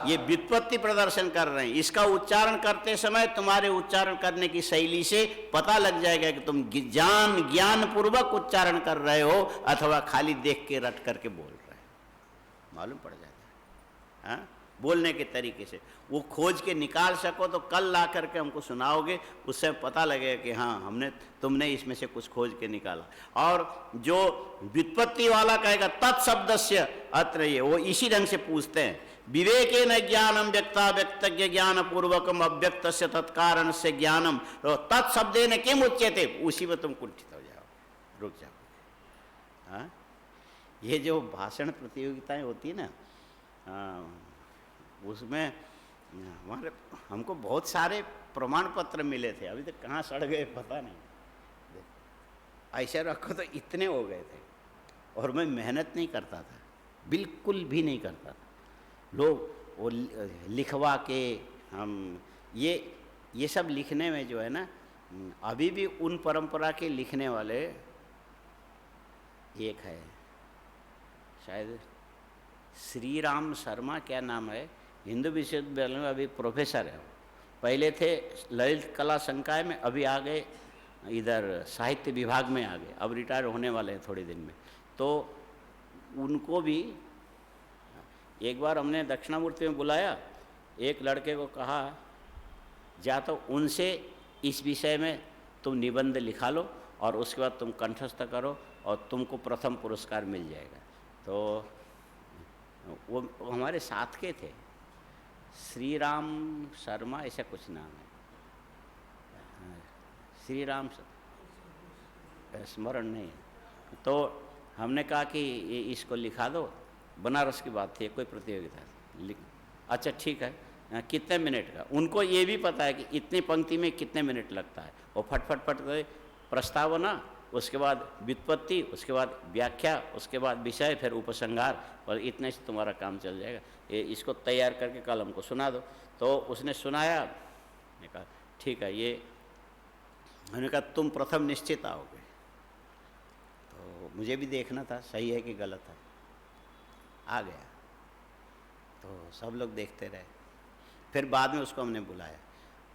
ये व्युत्पत्ति प्रदर्शन कर रहे हैं। इसका उच्चारण करते समय तुम्हारे उच्चारण करने की शैली से पता लग जाएगा कि तुम ज्ञान पूर्वक उच्चारण कर रहे हो अथवा खाली देख के रट करके बोल रहे हो, मालूम पड़ जाएगा। हाँ, बोलने के तरीके से वो खोज के निकाल सको तो कल ला करके हमको सुनाओगे, उससे पता लगेगा कि हाँ तुमने इसमें से कुछ खोज के निकाला। और जो व्युत्पत्ति वाला कहेगा तत्शब्दस्य अत्र, ये वो इसी ढंग से पूछते हैं। विवेकेन ज्ञानम व्यक्ताव्यक्तज्ञ ज्ञान पूर्वकम अव्यक्तस्य तत्कारण से ज्ञानम तत्शब्देन किम उच्यते, उसी में तुम कुंठित हो जाओ, रुक जाओ। हाँ, ये जो भाषण प्रतियोगिताएं होती है ना, उसमें हमको बहुत सारे प्रमाण पत्र मिले थे, अभी तक कहाँ सड़ गए पता नहीं। ऐसे रखो तो इतने हो गए थे। और मैं मेहनत नहीं करता था, बिल्कुल भी नहीं करता था। लोग वो लिखवा के हम ये सब लिखने में जो है ना, अभी भी उन परंपरा के लिखने वाले एक है, शायद श्री राम शर्मा, क्या नाम है, हिंदू विश्वविद्यालय में अभी प्रोफेसर है। पहले थे ललित कला संकाय में, अभी आ गए इधर साहित्य विभाग में आ गए, अब रिटायर होने वाले हैं थोड़े दिन में। तो उनको भी एक बार हमने दक्षिणामूर्ति में बुलाया, एक लड़के को कहा जा तो उनसे इस विषय में तुम निबंध लिखा लो और उसके बाद तुम कंठस्थ करो और तुमको प्रथम पुरस्कार मिल जाएगा। तो वो हमारे साथ के थे, श्री राम शर्मा ऐसा कुछ नाम है, श्री राम स्मरण नहीं है। तो हमने कहा कि इसको लिखा दो, बनारस की बात थी, कोई प्रतियोगिता लिख, अच्छा ठीक है, कितने मिनट का। उनको ये भी पता है कि इतनी पंक्ति में कितने मिनट लगता है। वो फट प्रस्तावना, उसके बाद व्युत्पत्ति, उसके बाद व्याख्या, उसके बाद विषय, फिर उपसंहार, और इतने से तुम्हारा काम चल जाएगा। ये इसको तैयार करके कल हमको सुना दो। तो उसने सुनाया, मैंने कहा ठीक है, ये मैंने कहा तुम प्रथम निश्चित आओगे। तो मुझे भी देखना था सही है कि गलत है। आ गया तो सब लोग देखते रहे। फिर बाद में उसको हमने बुलाया,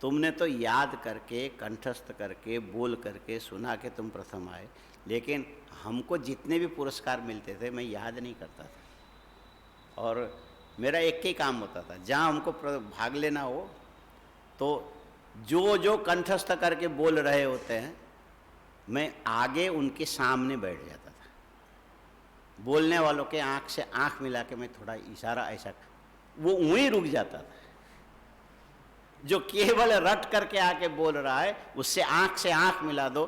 तुमने तो याद करके, कंठस्थ करके, बोल करके, सुना के तुम प्रथम आए, लेकिन हमको जितने भी पुरस्कार मिलते थे मैं याद नहीं करता था। और मेरा एक ही काम होता था, जहाँ हमको भाग लेना हो तो जो कंठस्थ करके बोल रहे होते हैं, मैं आगे उनके सामने बैठ जाता था। बोलने वालों के आँख से आँख मिला के मैं थोड़ा इशारा ऐसा, वो वहीं रुक जाता था। जो केवल रट करके आके बोल रहा है, उससे आंख से आंख मिला दो।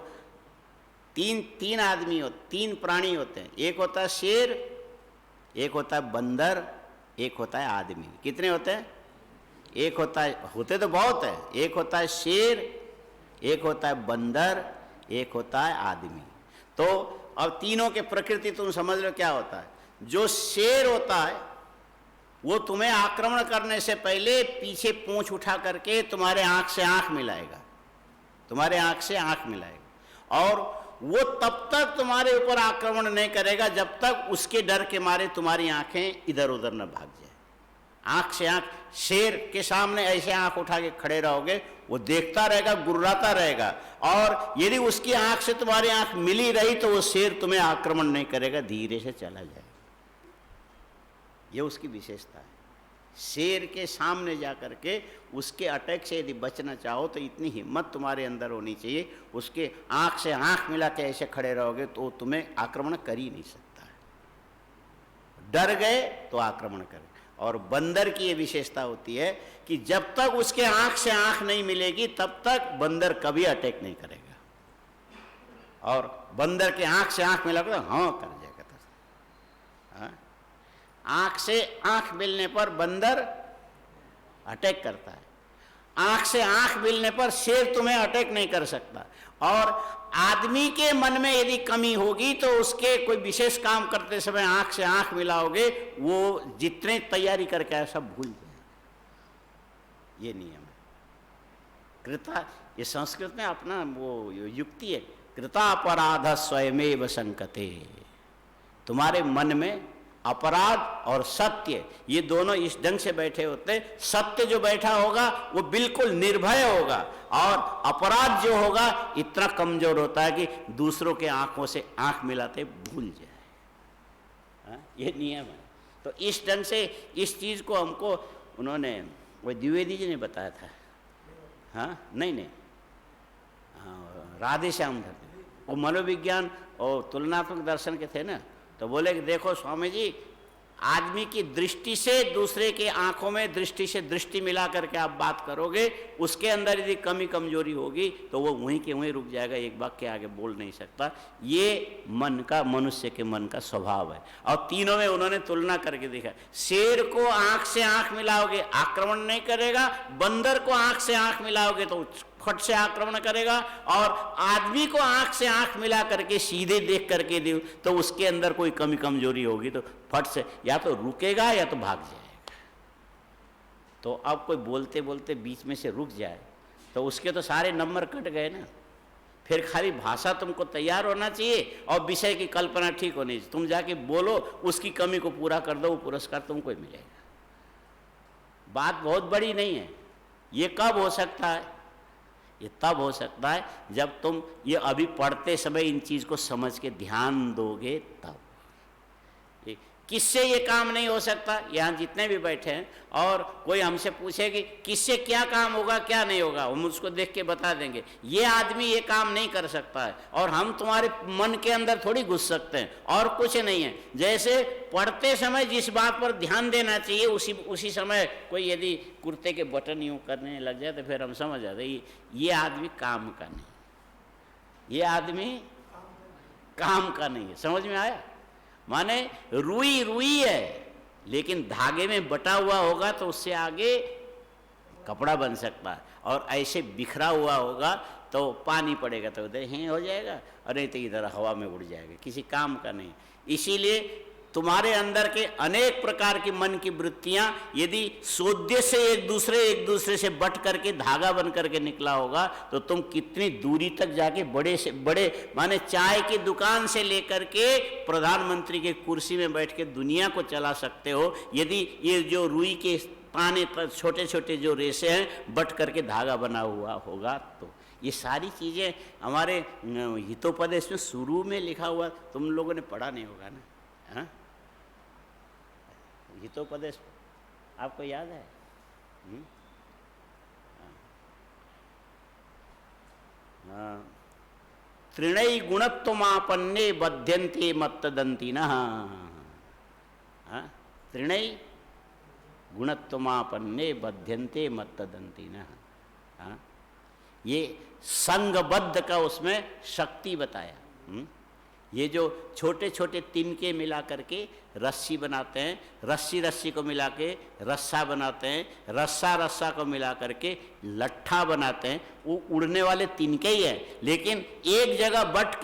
तीन आदमी हो, तीन प्राणी होते हैं, एक होता है शेर, एक होता है बंदर, एक होता है आदमी। कितने होते हैं? एक होता है, होते तो बहुत है, एक होता है शेर, एक होता है बंदर, एक होता है आदमी। तो अब तीनों के प्रकृति तुम समझ लो क्या होता है। जो शेर होता है वो तुम्हें आक्रमण करने से पहले पीछे पूंछ उठा करके तुम्हारे आंख से आंख मिलाएगा, तुम्हारे आंख से आंख मिलाएगा, और वो तब तक तुम्हारे ऊपर आक्रमण नहीं करेगा जब तक उसके डर के मारे तुम्हारी आंखें इधर उधर न भाग जाए। आंख से आंख, शेर के सामने ऐसे आंख उठा के खड़े रहोगे, वो देखता रहेगा, गुर्राता रहेगा, और यदि उसकी आंख से तुम्हारी आंख मिली रही तो वो शेर तुम्हें आक्रमण नहीं करेगा, धीरे से चला जाएगा। ये उसकी विशेषता है। शेर के सामने जा करके उसके अटैक से यदि बचना चाहो तो इतनी हिम्मत तुम्हारे अंदर होनी चाहिए, उसके आंख से आंख मिला के ऐसे खड़े रहोगे तो तुम्हें आक्रमण कर ही नहीं सकता है। डर गए तो आक्रमण करे। और बंदर की ये विशेषता होती है कि जब तक उसके आंख से आंख नहीं मिलेगी तब तक बंदर कभी अटैक नहीं करेगा, और बंदर के आंख से आंख मिला कर हाँ कर जाएगा। हाँ, आंख से आंख मिलने पर बंदर अटैक करता है, आंख से आंख मिलने पर शेर तुम्हें अटैक नहीं कर सकता। और आदमी के मन में यदि कमी होगी तो उसके कोई विशेष काम करते समय आंख से आंख मिलाओगे, वो जितने तैयारी करके आए सब भूल जाए। ये नियम है। कृता, ये संस्कृत में अपना वो युक्ति है, कृतापराध स्वयमेव संकते। तुम्हारे मन में अपराध और सत्य, ये दोनों इस ढंग से बैठे होते। सत्य जो बैठा होगा वो बिल्कुल निर्भय होगा, और अपराध जो होगा इतना कमजोर होता है कि दूसरों के आंखों से आंख मिलाते भूल जाए। ये नियम है। तो इस ढंग से इस चीज को हमको उन्होंने, वो द्विवेदी जी ने बताया था। हाँ नहीं, राधे श्याम धरती, वो मनोविज्ञान और तुलनात्मक दर्शन के थे ना। तो बोले कि देखो स्वामी जी, आदमी की दृष्टि से दूसरे के आंखों में दृष्टि से दृष्टि मिला करके आप बात करोगे, उसके अंदर यदि कमी कमजोरी होगी तो वो वहीं के वहीं रुक जाएगा, एक वाक्य आगे बोल नहीं सकता। ये मन का, मनुष्य के मन का स्वभाव है। और तीनों में उन्होंने तुलना करके देखा, शेर को आंख से आंख मिलाओगे आक्रमण नहीं करेगा, बंदर को आंख से आंख मिलाओगे तो फट से आक्रमण करेगा, और आदमी को आंख से आंख मिला करके सीधे देख करके दे तो उसके अंदर कोई कमी कमजोरी होगी तो फट से या तो रुकेगा या तो भाग जाएगा। तो अब कोई बोलते बोलते बीच में से रुक जाए तो उसके तो सारे नंबर कट गए ना। फिर खाली भाषा तुमको तैयार होना चाहिए और विषय की कल्पना ठीक होनी चाहिए। तुम जाके बोलो, उसकी कमी को पूरा कर दो, वो पुरस्कार तुमको मिलेगा। बात बहुत बड़ी नहीं है। ये कब हो सकता है? ये तब हो सकता है जब तुम ये अभी पढ़ते समय इन चीज को समझ के ध्यान दोगे तब। किससे ये काम नहीं हो सकता? यहाँ जितने भी बैठे हैं और कोई हमसे पूछे कि किससे क्या काम होगा क्या नहीं होगा, हम उसको देख के बता देंगे ये आदमी ये काम नहीं कर सकता है, और हम तुम्हारे मन के अंदर थोड़ी घुस सकते हैं, और कुछ नहीं है। जैसे पढ़ते समय जिस बात पर ध्यान देना चाहिए उसी समय कोई यदि कुर्ते के बटन यूँ करने लग जाए तो फिर हम समझ जाते ये आदमी काम का नहीं, ये आदमी काम का नहीं है। समझ में आया? माने रुई रुई है, लेकिन धागे में बटा हुआ होगा तो उससे आगे कपड़ा बन सकता है, और ऐसे बिखरा हुआ होगा तो पानी पड़ेगा तो उधर ही हो जाएगा, और नहीं तो इधर हवा में उड़ जाएगा, किसी काम का नहीं। इसीलिए तुम्हारे अंदर के अनेक प्रकार की मन की वृत्तियां यदि सोद्य से एक दूसरे से बट करके धागा बन करके निकला होगा तो तुम कितनी दूरी तक जाके बड़े से बड़े, माने चाय की दुकान से लेकर के प्रधानमंत्री के कुर्सी में बैठ के दुनिया को चला सकते हो, यदि ये जो रुई के पाने पर छोटे छोटे जो रेसे हैं बट करके धागा बना हुआ होगा। तो ये सारी चीजें हमारे हितोपदेश में शुरू में लिखा हुआ, तुम लोगों ने पढ़ा नहीं होगा ना? हाँ, हितोपदेश आपको याद है? त्रिणै गुणत्वमापन्ने बध्यन्ते मत्तदन्तिनः। त्रिणै गुणत्वमापन्ने बध्यन्ते मत्तदन्तिनः। ये संगबद्ध का उसमें शक्ति बताया। ये जो छोटे छोटे तिनके मिला करके रस्सी बनाते हैं, रस्सी को मिला के रस्सा बनाते हैं, रस्सा को मिला करके लट्ठा बनाते हैं, वो उड़ने वाले तिनके ही हैं, लेकिन एक जगह बट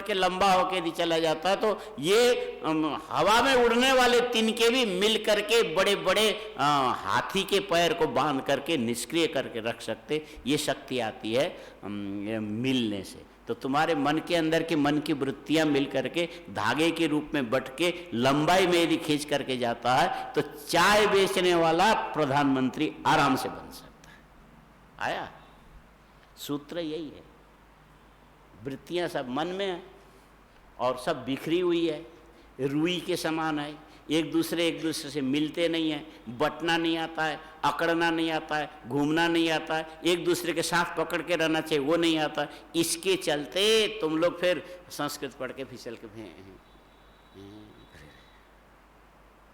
के लंबा होके नहीं चला जाता। तो ये हवा में उड़ने वाले तिनके भी मिल करके बड़े बड़े हाथी के पैर को बांध करके निष्क्रिय करके रख सकते। ये शक्ति आती है मिलने से। तो तुम्हारे मन के अंदर की मन की वृत्तियां मिल करके धागे के रूप में बट के लंबाई में यदि खींच करके जाता है तो चाय बेचने वाला प्रधानमंत्री आराम से बन सकता है। आया? सूत्र यही है। वृत्तियां सब मन में है और सब बिखरी हुई है, रुई के समान है, एक दूसरे से मिलते नहीं है, बटना नहीं आता है, अकड़ना नहीं आता है, घूमना नहीं आता है, एक दूसरे के साथ पकड़ के रहना चाहिए वो नहीं आता है। इसके चलते तुम लोग फिर संस्कृत पढ़ के फिसल के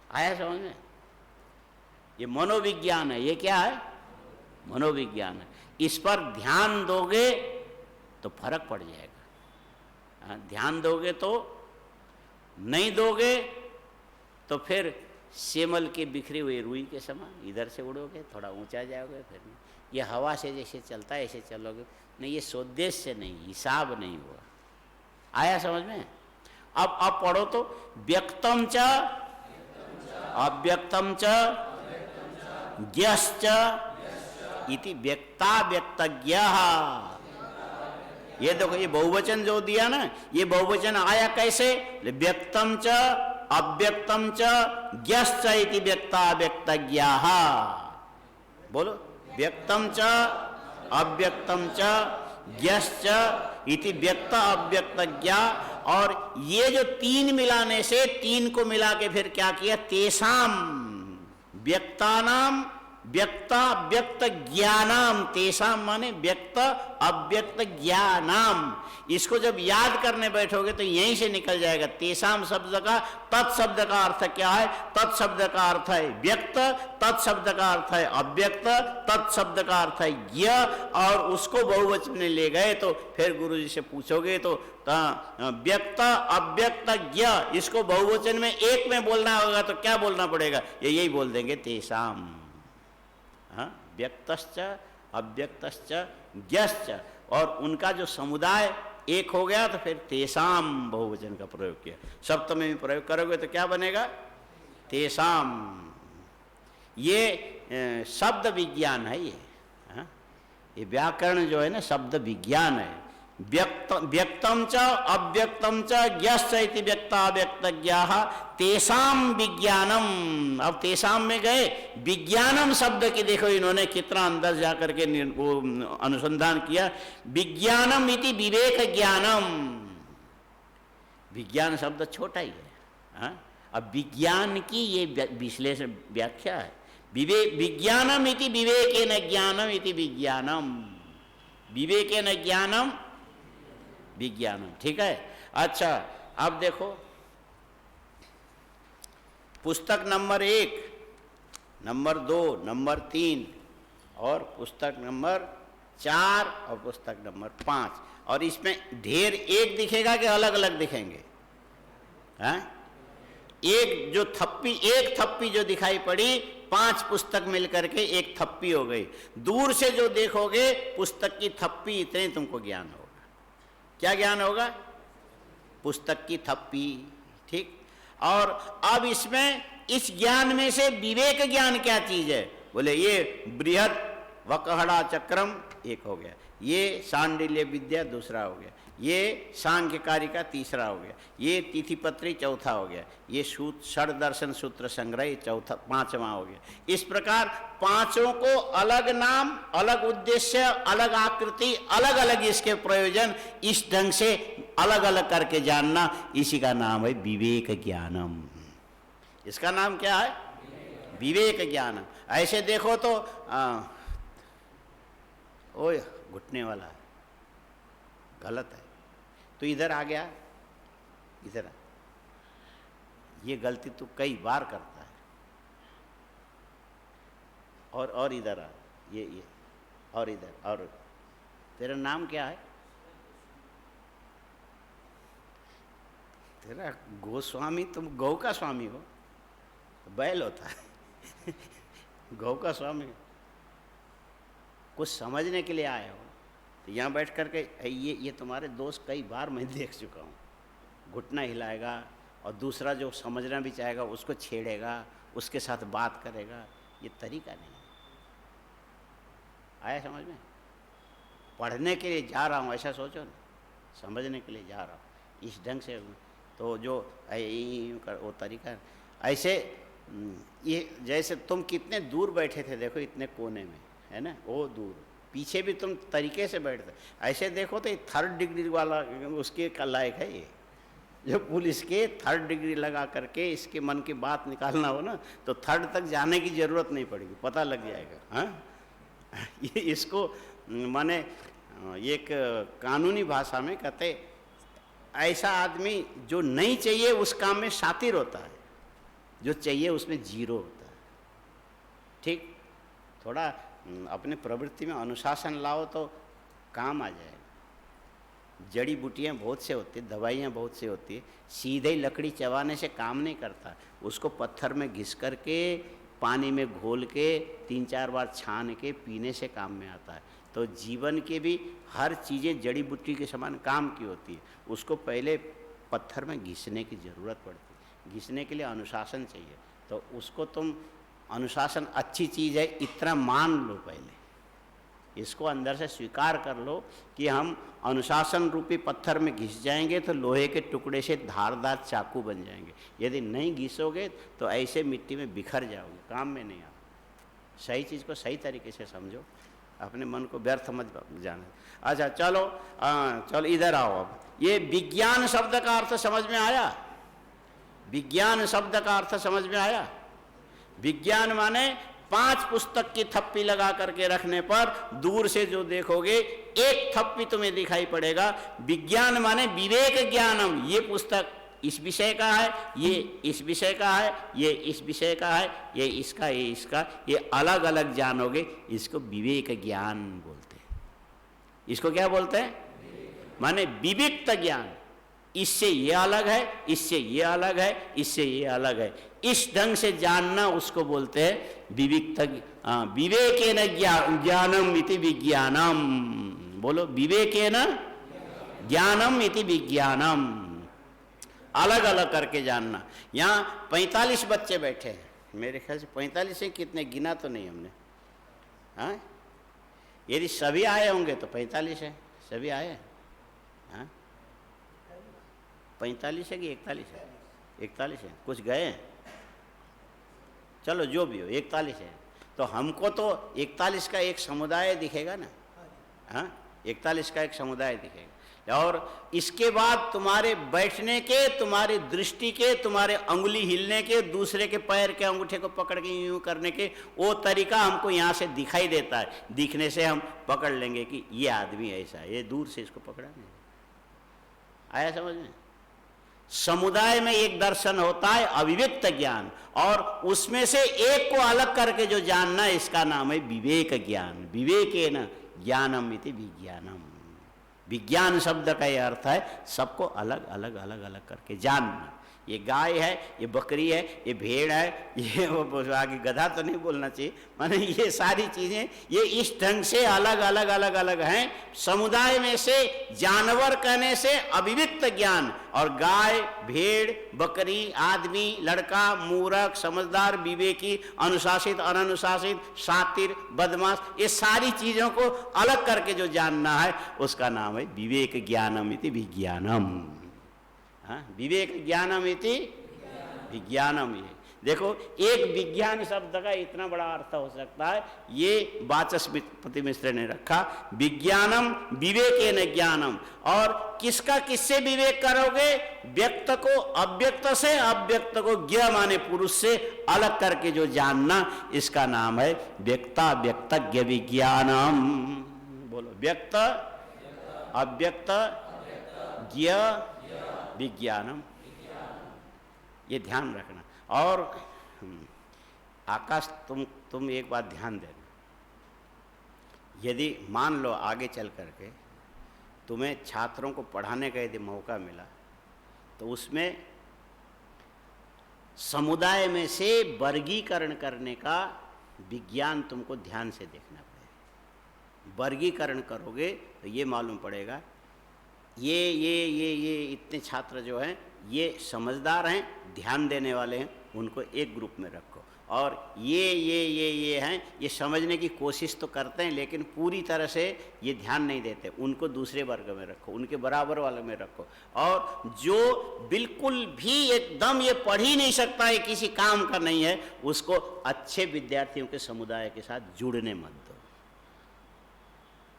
आया समझ में? ये मनोविज्ञान है। ये क्या है? मनोविज्ञान है। इस पर ध्यान दोगे तो फर्क पड़ जाएगा। ध्यान दोगे तो, नहीं दोगे तो फिर सेमल के बिखरे हुए रुई के समान इधर से उड़ोगे, थोड़ा ऊंचा जाओगे, फिर ये हवा से जैसे चलता है ऐसे चलोगे। नहीं, ये सोद्देश्य नहीं, हिसाब नहीं हुआ। आया समझ में? अब पढ़ो तो व्यक्तम च अव्यक्तम च ज्ञश्च इति व्यक्ता व्यक्तज्ञः। ये देखो, ये बहुवचन जो दिया ना, ये बहुवचन आया कैसे? व्यक्तम च अव्यक्तम च ज्ञश्च इति व्यक्ता व्यक्तज्ञः। बोलो, व्यक्तम च अव्यक्तम च ज्ञश्च इति व्यक्त अव्यक्तज्ञ। और ये जो तीन मिलाने से, तीन को मिला के फिर क्या किया? तेषाम व्यक्तानाम व्यक्ता व्यक्त ज्ञानाम। तेषाम माने व्यक्त अव्यक्त ज्ञानाम। इसको जब याद करने बैठोगे तो यहीं से निकल जाएगा। तेषाम शब्द का तत्शब्द का अर्थ क्या है? तत्शब्द का अर्थ है व्यक्त, तत्शब्द का अर्थ है अव्यक्त, तत्शब्द का अर्थ है ज्ञ। और उसको बहुवचन में ले गए तो फिर गुरु जी से पूछोगे तो व्यक्त अव्यक्त ज्ञ, इसको बहुवचन में एक में बोलना होगा तो क्या बोलना पड़ेगा? यही बोल देंगे तेषाम। व्यक्तश्च अव्यक्तश्च ज्ञश्च, और उनका जो समुदाय एक हो गया तो फिर तेषाम बहुवचन का प्रयोग किया। सप्तमी में प्रयोग करोगे तो क्या बनेगा? तेषाम। ये शब्द विज्ञान है ये, हाँ? ये व्याकरण जो है ना शब्द विज्ञान है। व्यक्तम च अव्यक्तम च ज्ञश्च इति व्यक्ता व्यक्तज्ञाः तेषाम विज्ञानम। अब तेषाम में गए, विज्ञानम शब्द की देखो इन्होंने कितना अंदर जाकर के वो अनुसंधान किया। विज्ञानम इति विवेक ज्ञानम। विज्ञान शब्द छोटा ही है, हाँ? अब विज्ञान की ये विश्लेषण व्याख्या है। विज्ञानम इति विवेकेन ज्ञानम इति विज्ञानम। विवेकेन ज्ञानम विज्ञानम, ठीक है। अच्छा, अब देखो पुस्तक नंबर 1, नंबर 2, नंबर 3 और पुस्तक नंबर 4 और पुस्तक नंबर 5, और इसमें ढेर एक दिखेगा कि अलग अलग दिखेंगे? हाँ, एक थप्पी जो दिखाई पड़ी, 5 पुस्तक मिलकर के एक थप्पी हो गई। दूर से जो देखोगे पुस्तक की थप्पी, इतने तुमको ज्ञान होगा। क्या ज्ञान होगा? पुस्तक की थप्पी, ठीक। और अब इसमें इस ज्ञान में से विवेक ज्ञान क्या चीज है? बोले ये बृहद वकहड़ा चक्रम एक हो गया, ये सांडिल्य विद्या दूसरा हो गया, ये सांख्यकारिका तीसरा हो गया, ये तिथिपत्री चौथा हो गया, ये षड दर्शन सूत्र संग्रह चौथा 5वां हो गया। इस प्रकार 5 को अलग नाम, अलग उद्देश्य, अलग आकृति, अलग अलग इसके प्रयोजन, इस ढंग से अलग अलग करके जानना, इसी का नाम है विवेक ज्ञानम। इसका नाम क्या है? विवेक ज्ञानम। ऐसे देखो तो ओए घुटने वाला है, गलत है, तो इधर आ गया, इधर आ। ये गलती तू कई बार करता है। और इधर आ, ये और इधर। और तेरा नाम क्या है? तेरा गोस्वामी, तुम गौ का स्वामी हो? बैल होता है गौ का स्वामी। कुछ समझने के लिए आए हो तो यहाँ बैठ करके ये तुम्हारे दोस्त कई बार मैं देख चुका हूँ, घुटना हिलाएगा और दूसरा जो समझना भी चाहेगा उसको छेड़ेगा, उसके साथ बात करेगा। ये तरीका नहीं है। आया समझ में? पढ़ने के लिए जा रहा हूँ ऐसा सोचो ना, समझने के लिए जा रहा हूँ इस ढंग से। तो जो वो तरीका ऐसे, ये जैसे तुम कितने दूर बैठे थे देखो, इतने कोने में है ना, वो दूर पीछे भी तुम तरीके से बैठते। ऐसे देखो तो ये 3rd डिग्री वाला उसके का लायक है। ये जो पुलिस के 3rd डिग्री लगा करके इसके मन की बात निकालना हो ना, तो 3rd तक जाने की जरूरत नहीं पड़ेगी, पता लग जाएगा। हाँ, ये इसको माने एक कानूनी भाषा में कहते, ऐसा आदमी जो नहीं चाहिए उस काम में शातिर होता है, जो चाहिए उसमें 0 होता है। ठीक, थोड़ा अपने प्रवृत्ति में अनुशासन लाओ तो काम आ जाएगा। जड़ी बूटियाँ बहुत से होती है, दवाइयाँ बहुत से होती है, सीधे ही लकड़ी चबाने से काम नहीं करता। उसको पत्थर में घिस करके पानी में घोल के 3-4 बार छान के पीने से काम में आता है। तो जीवन के भी हर चीज़ें जड़ी बूटी के समान काम की होती है। उसको पहले पत्थर में घिसने की ज़रूरत पड़ती है। घिसने के लिए अनुशासन चाहिए। तो उसको तुम अनुशासन अच्छी चीज़ है इतना मान लो, पहले इसको अंदर से स्वीकार कर लो कि हम अनुशासन रूपी पत्थर में घिस जाएंगे तो लोहे के टुकड़े से धारदार चाकू बन जाएंगे। यदि नहीं घिसोगे तो ऐसे मिट्टी में बिखर जाओगे, काम में नहीं आओ। सही चीज़ को सही तरीके से समझो, अपने मन को व्यर्थ मत जाने। अच्छा चलो, चलो इधर आओ। अब ये विज्ञान शब्द का अर्थ समझ में आया? विज्ञान शब्द का अर्थ समझ में आया? विज्ञान माने 5 पुस्तक की थप्पी लगा करके रखने पर दूर से जो देखोगे एक थप्पी तुम्हें दिखाई पड़ेगा। विज्ञान माने विवेक ज्ञानम। ये पुस्तक इस विषय का है, ये इस विषय का है, ये इस विषय का है, ये इसका, ये इसका, ये अलग अलग जानोगे, इसको विवेक ज्ञान बोलते हैं। इसको क्या बोलते हैं? माने विविक्त ज्ञान। इससे ये अलग है, इससे ये अलग है, इससे ये अलग है, इस ढंग से जानना उसको बोलते हैं विवेकेन ज्ञानम इति विज्ञानम। बोलो, विवेकेन ज्ञानम इति विज्ञानम, अलग अलग करके जानना। यहाँ 45 बच्चे बैठे हैं, मेरे ख्याल से 45 है, कितने गिना तो नहीं हमने, हाँ? यदि सभी आए होंगे तो 45 है, सभी आए हैं, हाँ? 45 है कि 41 है? 41 है, कुछ गए हैं, चलो जो भी हो 41 है। तो हमको तो 41 का एक समुदाय दिखेगा ना, हाँ? 41 का एक समुदाय दिखेगा। और इसके बाद तुम्हारे बैठने के, तुम्हारी दृष्टि के, तुम्हारे अंगुली हिलने के, दूसरे के पैर के अंगूठे को पकड़ के यूं करने के, वो तरीका हमको यहाँ से दिखाई देता है। दिखने से हम पकड़ लेंगे कि ये आदमी ऐसा है, ये दूर से इसको पकड़ा नहीं। आया समझ में? समुदाय में एक दर्शन होता है अविव्यक्त ज्ञान, और उसमें से एक को अलग करके जो जानना, इसका नाम है विवेक ज्ञान। विवेकेन ज्ञानम इति विज्ञानम। विज्ञान शब्द का यह अर्थ है सबको अलग अलग अलग अलग करके जानना। ये गाय है, ये बकरी है, ये भेड़ है, ये वो आगे गधा तो नहीं बोलना चाहिए, माने ये सारी चीजें ये इस ढंग से अलग अलग अलग अलग हैं। समुदाय में से जानवर कहने से अविव्यक्त ज्ञान, और गाय, भेड़, बकरी, आदमी, लड़का, मूर्ख, समझदार, विवेकी, अनुशासित, अननुशासित, शातिर, बदमाश, ये सारी चीजों को अलग करके जो जानना है उसका नाम है विवेक ज्ञानम इति विज्ञानम। हाँ, विवेक ज्ञानम इति विज्ञानम। ये देखो, एक विज्ञान शब्द का इतना बड़ा अर्थ हो सकता है, ये वाचस्पति मिश्र ने रखा। विज्ञानम विवेकेन ज्ञानम, और किसका किससे विवेक करोगे? व्यक्त को अव्यक्त से, अव्यक्त को ज्ञ माने पुरुष से अलग करके जो जानना, इसका नाम है व्यक्ता व्यक्तज्ञ विज्ञानम। बोलो, व्यक्त अव्यक्त ज्ञ विज्ञानम, ये ध्यान रखना। और आकाश, तुम एक बात ध्यान देना, यदि मान लो आगे चल करके तुम्हें छात्रों को पढ़ाने का यदि मौका मिला, तो उसमें समुदाय में से वर्गीकरण करने का विज्ञान तुमको ध्यान से देखना पड़ेगा। वर्गीकरण करोगे तो ये मालूम पड़ेगा ये इतने छात्र जो हैं ये समझदार हैं, ध्यान देने वाले हैं, उनको एक ग्रुप में रखो, और ये हैं, ये समझने की कोशिश तो करते हैं लेकिन पूरी तरह से ये ध्यान नहीं देते, उनको दूसरे वर्ग में रखो, उनके बराबर वाले में रखो। और जो बिल्कुल भी एकदम ये पढ़ ही नहीं सकता है, किसी काम का नहीं है, उसको अच्छे विद्यार्थियों के समुदाय के साथ जुड़ने मत दो।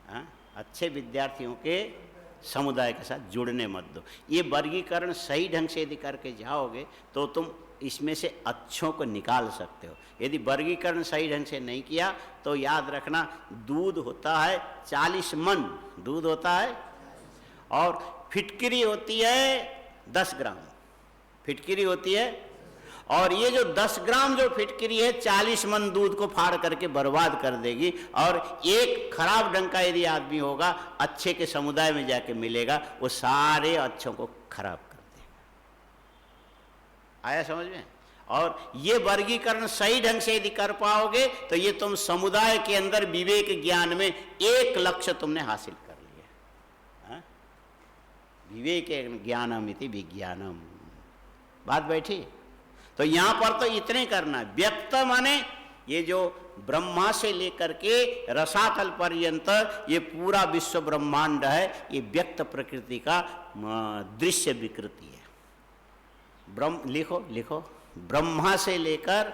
हाँ? अच्छे विद्यार्थियों के समुदाय के साथ जुड़ने मत दो। ये वर्गीकरण सही ढंग से यदि करके जाओगे तो तुम इसमें से अच्छों को निकाल सकते हो। यदि वर्गीकरण सही ढंग से नहीं किया तो याद रखना, दूध होता है 40 मन, दूध होता है, और फिटकरी होती है 10 ग्राम फिटकरी होती है, और ये जो 10 ग्राम जो फिटकरी है 40 मन दूध को फाड़ करके बर्बाद कर देगी। और एक खराब ढंग का यदि आदमी होगा, अच्छे के समुदाय में जाके मिलेगा, वो सारे अच्छों को खराब कर देगा। आया समझ में? और ये वर्गीकरण सही ढंग से यदि कर पाओगे तो ये तुम समुदाय के अंदर विवेक ज्ञान में एक लक्ष्य तुमने हासिल कर लिया। विवेक ज्ञानम इति विज्ञानम। बात बैठी? तो यहां पर तो इतने करना, व्यक्त माने ये जो ब्रह्मा से लेकर के रसातल पर्यंत ये पूरा विश्व ब्रह्मांड है, ये व्यक्त प्रकृति का दृश्य विकृति है। लिखो लिखो, ब्रह्मा से लेकर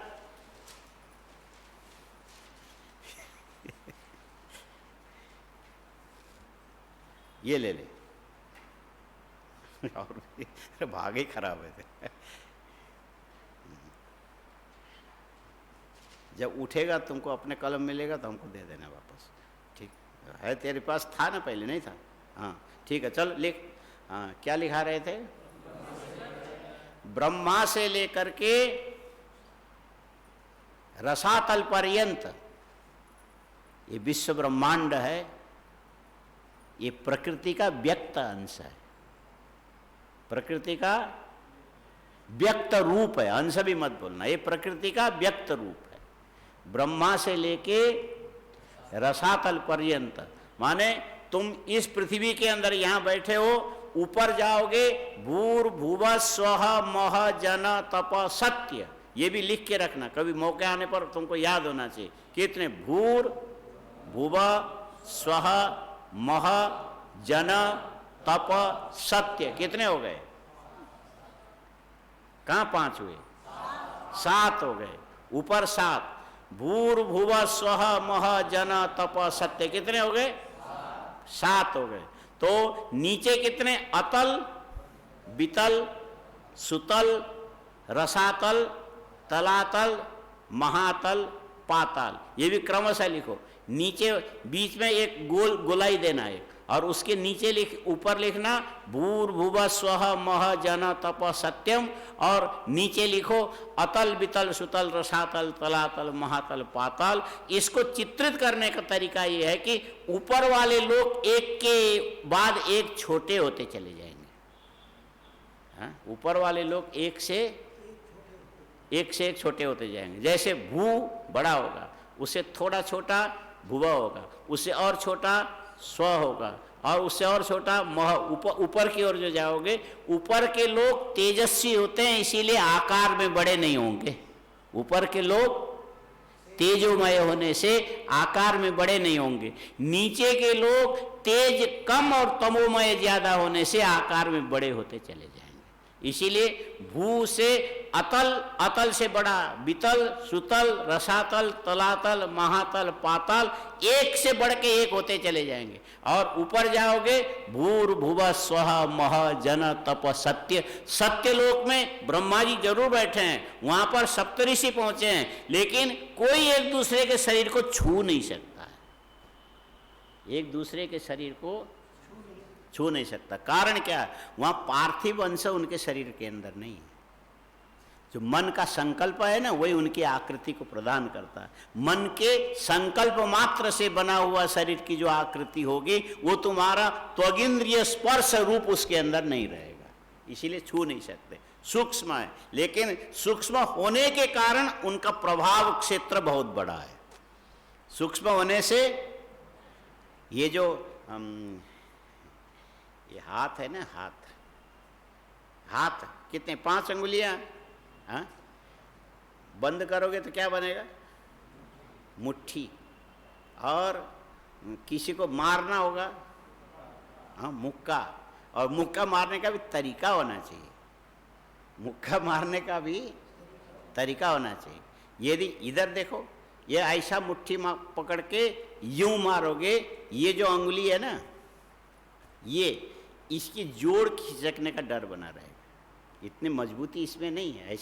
ये ले ले और भागे खराब है। जब उठेगा तुमको अपने कलम मिलेगा तो हमको दे देना वापस, ठीक है? तेरे पास था ना, पहले नहीं था? हाँ ठीक है, चल लिख। हाँ, क्या लिखा रहे थे? ब्रह्मा से लेकर के रसातल पर्यंत ये विश्व ब्रह्मांड है, ये प्रकृति का व्यक्त अंश है। प्रकृति का व्यक्त रूप है, अंश भी मत बोलना, ये प्रकृति का व्यक्त रूप है। ब्रह्मा से लेके रसातल पर्यंत, माने तुम इस पृथ्वी के अंदर यहां बैठे हो, ऊपर जाओगे भूर्भुवः स्वः मह जन तप सत्य, ये भी लिख के रखना, कभी मौके आने पर तुमको याद होना चाहिए। कितने? भूर्भुवः स्वः मह जन तप सत्य, कितने हो गए? कहां 5 हुए? 7 हो गए। ऊपर 7, भूर्भुवः स्वः मह जन तप सत्य, कितने हो गए? 7 हो गए। तो नीचे कितने? अतल, वितल, सुतल, रसातल, तलातल, महातल, पाताल, ये भी क्रमशः लिखो। नीचे बीच में एक गोलाई देना है, और उसके नीचे ऊपर लिखना भूर्भुवः स्वः मह जन तप सत्यम, और नीचे लिखो अतल वितल सुतल रसातल तलातल महातल पाताल। इसको चित्रित करने का तरीका ये है कि ऊपर वाले लोग एक के बाद एक छोटे होते चले जाएंगे। हाँ? ऊपर वाले लोग एक से एक छोटे होते जाएंगे। जैसे भू बड़ा होगा, उससे थोड़ा छोटा भुवा होगा, उससे और छोटा स्व होगा, और उससे और छोटा मह। ऊपर की ओर जो जाओगे, ऊपर के लोग तेजस्वी होते हैं, इसीलिए आकार में बड़े नहीं होंगे। ऊपर के लोग तेजोमय होने से आकार में बड़े नहीं होंगे। नीचे के लोग तेज कम और तमोमय ज्यादा होने से आकार में बड़े होते चले जाएंगे। इसीलिए भू से अतल, अतल से बड़ा वितल, सुतल, रसातल, तलातल, महातल, पाताल, एक से बढ़ के एक होते चले जाएंगे। और ऊपर जाओगे भूर्भुवः स्वः मह जन तप सत्य। सत्यलोक में ब्रह्मा जी जरूर बैठे हैं, वहां पर सप्तऋषि पहुंचे हैं, लेकिन कोई एक दूसरे के शरीर को छू नहीं सकता है। एक दूसरे के शरीर को छू नहीं सकता। कारण क्या है? वहां पार्थिव अंश उनके शरीर के अंदर नहीं है। जो मन का संकल्प है ना, वही उनकी आकृति को प्रदान करता है। मन के संकल्प मात्र से बना हुआ शरीर की जो आकृति होगी, वो तुम्हारा त्वगिंद्रिय स्पर्श रूप उसके अंदर नहीं रहेगा, इसीलिए छू नहीं सकते। सूक्ष्म है, लेकिन सूक्ष्म होने के कारण उनका प्रभाव क्षेत्र बहुत बड़ा है। सूक्ष्म होने से ये जो ये हाथ है ना, हाथ कितने? 5 अंगुलियां। हाँ? बंद करोगे तो क्या बनेगा? मुट्ठी। और किसी को मारना होगा, हाँ, मुक्का। और मुक्का मारने का भी तरीका होना चाहिए। मुक्का मारने का भी तरीका होना चाहिए। यदि इधर देखो, ये ऐसा मुट्ठी पकड़ के यूं मारोगे, ये जो अंगुली है ना, ये इसकी जोड़ खिसकने का डर बना रहेगा। इतनी मजबूती इसमें नहीं है।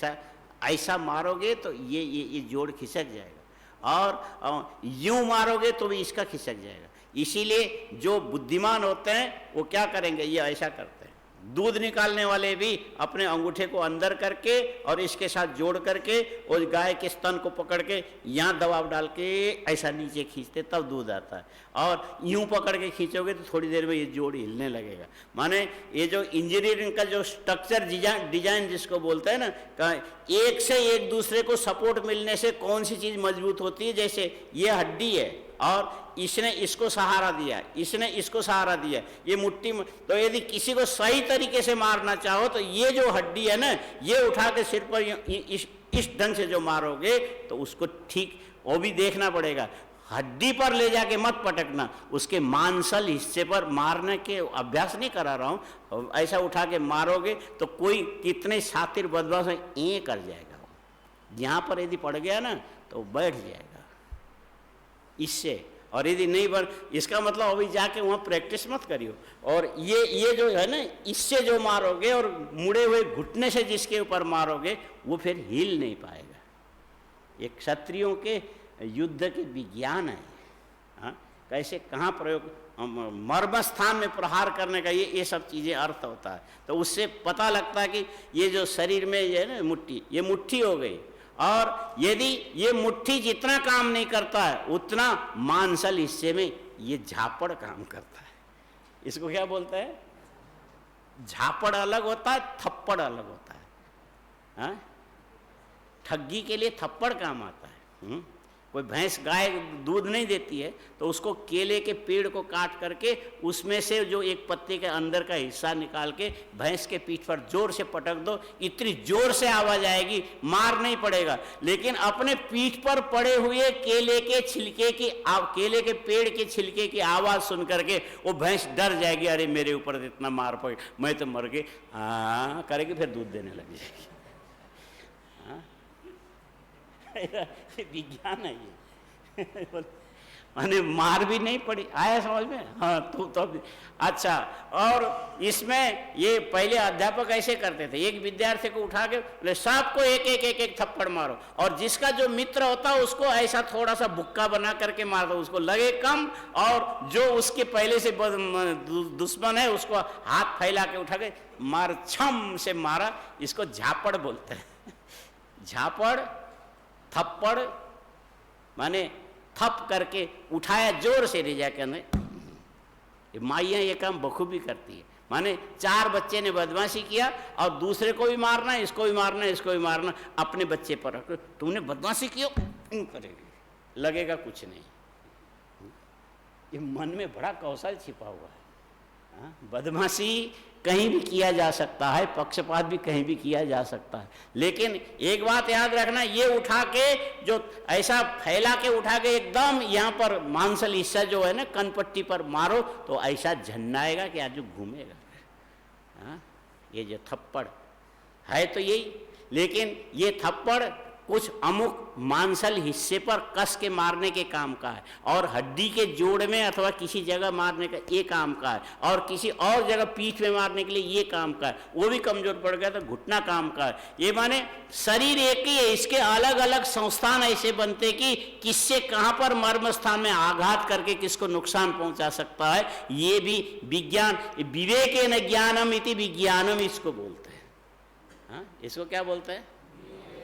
ऐसा मारोगे तो ये जोड़ खिसक जाएगा, और यूं मारोगे तो भी इसका खिसक जाएगा। इसीलिए जो बुद्धिमान होते हैं वो क्या करेंगे? ये ऐसा करते हैं। दूध निकालने वाले भी अपने अंगूठे को अंदर करके और इसके साथ जोड़ करके और गाय के स्तन को पकड़ के यहाँ दबाव डाल के ऐसा नीचे खींचते, तब दूध आता है। और यूं पकड़ के खींचोगे तो थोड़ी देर में ये जोड़ हिलने लगेगा। माने ये जो इंजीनियरिंग का जो स्ट्रक्चर डिजाइन जिसको बोलते हैं ना, एक से एक दूसरे को सपोर्ट मिलने से कौन सी चीज मजबूत होती है। जैसे ये हड्डी है और इसने इसको सहारा दिया, इसने इसको सहारा दिया, ये मुट्ठी में। तो यदि किसी को सही तरीके से मारना चाहो तो ये जो हड्डी है ना, ये उठा के सिर पर इस ढंग से जो मारोगे तो उसको ठीक, वो भी देखना पड़ेगा। हड्डी पर ले जाके मत पटकना, उसके मांसल हिस्से पर मारने के अभ्यास नहीं करा रहा हूँ। ऐसा उठा के मारोगे तो कोई कितने शातिर बदमाश है, ये कर जाएगा। यहाँ पर यदि पड़ गया ना तो बैठ जाएगा इससे। और यदि नहीं बन, इसका मतलब अभी जाके वहाँ प्रैक्टिस मत करियो। और ये जो है ना, इससे जो मारोगे और मुड़े हुए घुटने से जिसके ऊपर मारोगे वो फिर हिल नहीं पाएगा। ये क्षत्रियों के युद्ध के विज्ञान है। हाँ? कैसे कहाँ प्रयोग, मर्म स्थान में प्रहार करने का ये सब चीज़ें अर्थ होता है। तो उससे पता लगता है कि ये जो शरीर में ये है ना मुट्ठी, ये मुट्ठी हो गई। और यदि ये मुट्ठी जितना काम नहीं करता है उतना मांसल हिस्से में ये झापड़ काम करता है। इसको क्या बोलता है? झापड़ अलग होता है, थप्पड़ अलग होता है। हाँ? ठगी के लिए थप्पड़ काम आता है। कोई भैंस गाय दूध नहीं देती है तो उसको केले के पेड़ को काट करके उसमें से जो एक पत्ते के अंदर का हिस्सा निकाल के भैंस के पीठ पर जोर से पटक दो, इतनी जोर से आवाज आएगी, मार नहीं पड़ेगा, लेकिन अपने पीठ पर पड़े हुए केले के छिलके की केले के पेड़ के छिलके की आवाज सुन करके वो भैंस डर जाएगी, अरे मेरे ऊपर इतना मार पड़े, मैं तो मर गई, हाँ करेगी, फिर दूध देने लग जाएगी। विज्ञान है ये। माने मार भी नहीं पड़ी, आया समझ में? हाँ तो अच्छा। और इसमें ये पहले अध्यापक ऐसे करते थे, एक विद्यार्थी को उठा के बोले सबको एक एक एक एक थप्पड़ मारो, और जिसका जो मित्र होता है उसको ऐसा थोड़ा सा बुक्का बना करके मार दो, उसको लगे कम, और जो उसके पहले से दुश्मन है उसको हाथ फैला के उठा के मार, छम से मारा। इसको झापड़ बोलते हैं। झापड़, थप्पड़ माने थप करके उठाया जोर से ले जाके अंदर। माइयाँ ये काम बखूबी करती है। माने 4 बच्चे ने बदमाशी किया और दूसरे को भी मारना, इसको भी मारना, इसको भी मारना, अपने बच्चे पर रख, तुमने बदमाशी की करेगी, लगेगा कुछ नहीं। ये मन में बड़ा कौशल छिपा हुआ है। बदमाशी कहीं भी किया जा सकता है, पक्षपात भी कहीं भी किया जा सकता है, लेकिन एक बात याद रखना, ये उठा के जो ऐसा फैला के उठा के एकदम यहाँ पर मांसल हिस्सा जो है ना कनपट्टी पर मारो तो ऐसा झन्नाएगा कि आज घूमेगा। हाँ, ये जो थप्पड़ है तो यही, लेकिन ये थप्पड़ कुछ अमुक मांसल हिस्से पर कस के मारने के काम का है, और हड्डी के जोड़ में अथवा किसी जगह मारने का ये काम का है, और किसी और जगह पीठ में मारने के लिए ये काम का है, वो भी कमजोर पड़ गया तो घुटना काम का है। ये माने शरीर एक ही है, इसके अलग अलग संस्थान ऐसे बनते कि किससे कहाँ पर मर्म स्थान में आघात करके किसको नुकसान पहुंचा सकता है। ये भी विज्ञान, विवेकेन ज्ञानम इति विज्ञानम इसको बोलते हैं। हाँ, इसको क्या बोलते हैं?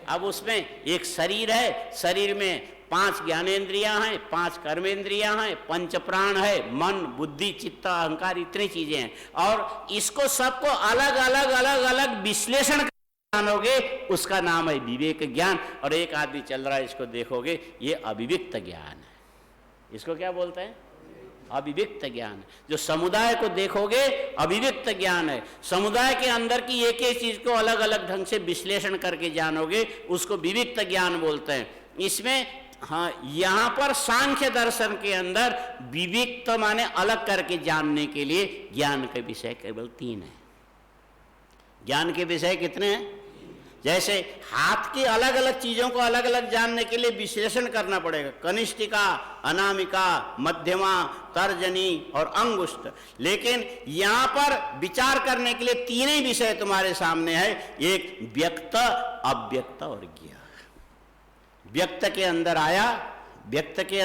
अब उसमें एक शरीर है, शरीर में 5 ज्ञानेंद्रियां हैं, 5 कर्मेंद्रियां हैं, 5 प्राण है, मन, बुद्धि, चित्त, अहंकार, इतनी चीजें हैं, और इसको सबको अलग अलग अलग अलग विश्लेषण जानोगे, उसका नाम है विवेक ज्ञान। और एक आदमी चल रहा है, इसको देखोगे, ये अविविक्त ज्ञान है। इसको क्या बोलते हैं? अविविक्त ज्ञान। जो समुदाय को देखोगे अविविक्त ज्ञान है। समुदाय के अंदर की एक एक चीज को अलग अलग ढंग से विश्लेषण करके जानोगे, उसको विविक्त ज्ञान बोलते हैं। इसमें हाँ, यहाँ पर सांख्य दर्शन के अंदर विविक्त माने अलग करके जानने के लिए ज्ञान के विषय केवल 3 है। ज्ञान के विषय कितने हैं? जैसे हाथ की अलग अलग चीजों को अलग अलग जानने के लिए विश्लेषण करना पड़ेगा, कनिष्ठिका, अनामिका, मध्यमा, तर्जनी और अंगुष्ठ। लेकिन यहाँ पर विचार करने के लिए 3 ही विषय तुम्हारे सामने है, एक व्यक्त, अव्यक्त और ज्ञेय। व्यक्त के अंदर आया, व्यक्त के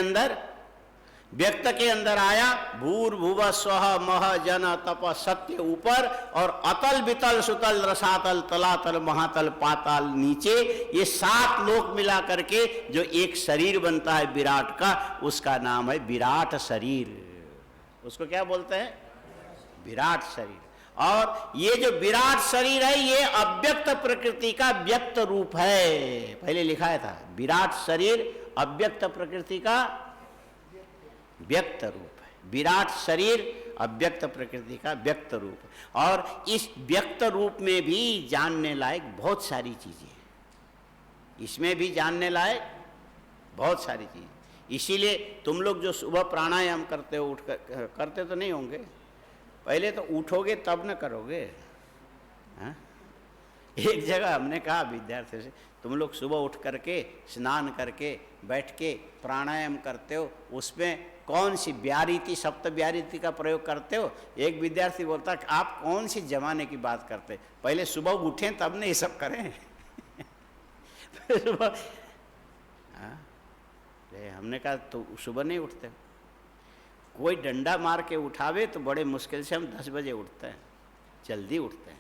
अंदर आया भूर्भुव स्वः मह जन तप सत्य ऊपर, और अतल वितल सुतल रसातल तलातल महातल पाताल नीचे, ये 7 लोक मिला करके जो एक शरीर बनता है विराट का, उसका नाम है विराट शरीर। उसको क्या बोलते हैं? विराट शरीर। और ये जो विराट शरीर है ये अव्यक्त प्रकृति का व्यक्त रूप है। पहले लिखाया था विराट शरीर अव्यक्त प्रकृति का व्यक्त रूप है। विराट शरीर अव्यक्त प्रकृति का व्यक्त रूप। और इस व्यक्त रूप में भी जानने लायक बहुत सारी चीजें हैं, इसमें भी जानने लायक बहुत सारी चीजें। इसीलिए तुम लोग जो सुबह प्राणायाम करते हो, उठ कर करते तो नहीं होंगे, पहले तो उठोगे तब न करोगे। हाँ? एक जगह हमने कहा विद्यार्थियों से, तुम लोग सुबह उठ करके स्नान करके बैठ के प्राणायाम करते हो, उसमें कौन सी व्यारीति, सप्त व्यारीति का प्रयोग करते हो? एक विद्यार्थी बोलता कि आप कौन सी जमाने की बात करते, पहले सुबह उठें तब नहीं ये सब करें। सुबह हमने कहा तो सुबह नहीं उठते, कोई डंडा मार के उठावे तो बड़े मुश्किल से हम 10 बजे उठते हैं, जल्दी उठते हैं,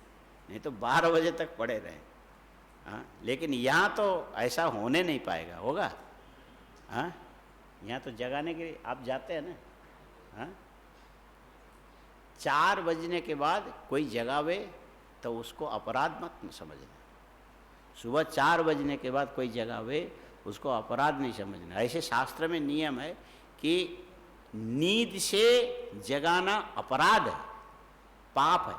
नहीं तो 12 बजे तक पड़े रहे। हाँ, लेकिन यहाँ तो ऐसा होने नहीं पाएगा, होगा? हाँ, यहाँ तो जगाने के लिए आप जाते हैं ना। हाँ, 4 बजने के बाद कोई जगावे तो उसको अपराध मत समझना। सुबह 4 बजने के बाद कोई जगावे उसको अपराध नहीं समझना। ऐसे शास्त्र में नियम है कि नींद से जगाना अपराध है, पाप है।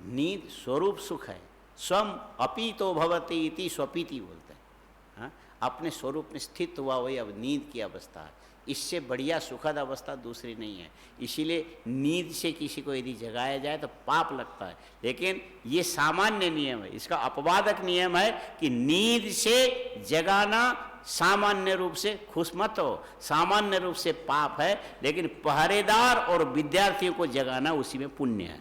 नींद स्वरूप सुख है। स्वम अपीतो भवति इति स्वपीति बोलते हैं। हाँ? अपने स्वरूप में स्थित हुआ वही अब नींद की अवस्था है। इससे बढ़िया सुखद अवस्था दूसरी नहीं है। इसीलिए नींद से किसी को यदि जगाया जाए तो पाप लगता है, लेकिन ये सामान्य नियम है। इसका अपवादक नियम है कि नींद से जगाना सामान्य रूप से, खुश मत हो, सामान्य रूप से पाप है, लेकिन पहरेदार और विद्यार्थियों को जगाना उसी में पुण्य है।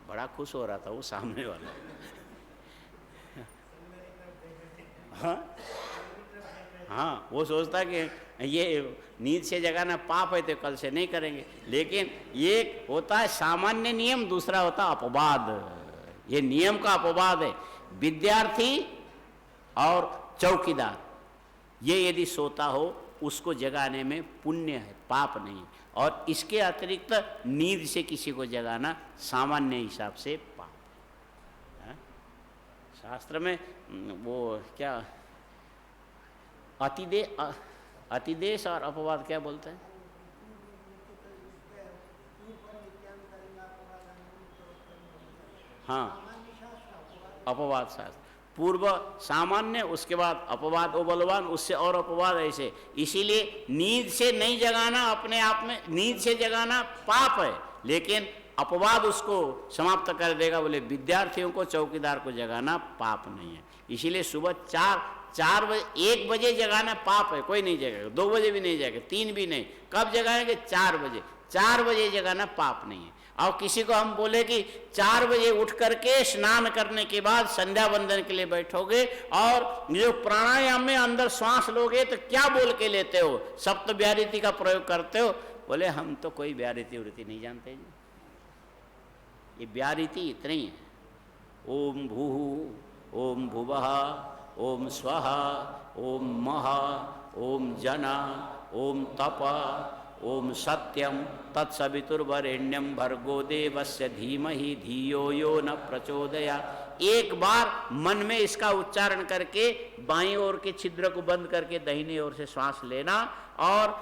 बड़ा खुश हो रहा था वो सामने वाला। हाँ, वो सोचता कि ये नींद से जगाना पाप है तो कल से नहीं करेंगे। लेकिन एक होता है सामान्य नियम, दूसरा होता है अपवाद। ये नियम का अपवाद है। विद्यार्थी और चौकीदार ये यदि सोता हो उसको जगाने में पुण्य है, पाप नहीं। और इसके अतिरिक्त नींद से किसी को जगाना सामान्य हिसाब से पाप है। शास्त्र में वो क्या अतिदेश और अपवाद क्या बोलते हैं? हाँ, अपवाद शास्त्र। पूर्व सामान्य, उसके बाद अपवाद ओ बलवान, उससे और अपवाद ऐसे। इसीलिए नींद से नहीं जगाना अपने आप में, नींद से जगाना पाप है, लेकिन अपवाद उसको समाप्त कर देगा। बोले विद्यार्थियों को, चौकीदार को जगाना पाप नहीं है। इसीलिए सुबह 4 बजे, 1 बजे जगाना पाप है, कोई नहीं जगेगा। 2 बजे भी नहीं जगेगा, 3 भी नहीं। कब जगाएंगे? 4 बजे। 4 बजे जगाना पाप नहीं है। और किसी को हम बोले कि 4 बजे उठ करके स्नान करने के बाद संध्या वंदन के लिए बैठोगे और जो प्राणायाम में अंदर श्वास लोगे तो क्या बोल के लेते हो? सप्त व्याहृति का प्रयोग करते हो? बोले हम तो कोई व्याहृति वृत्ति नहीं जानते जी। ये व्याहृति इतनी है। ओम भूः ओम भुवः ओम स्वः ओम मः ओम जना ओम तप ओम सत्यम तत्सवितुर्वरेण्यम भर्गो देवस्य धीमहि धियो यो न प्रचोदयात्। एक बार मन में इसका उच्चारण करके बाईं ओर के छिद्र को बंद करके दाहिनी ओर से श्वास लेना और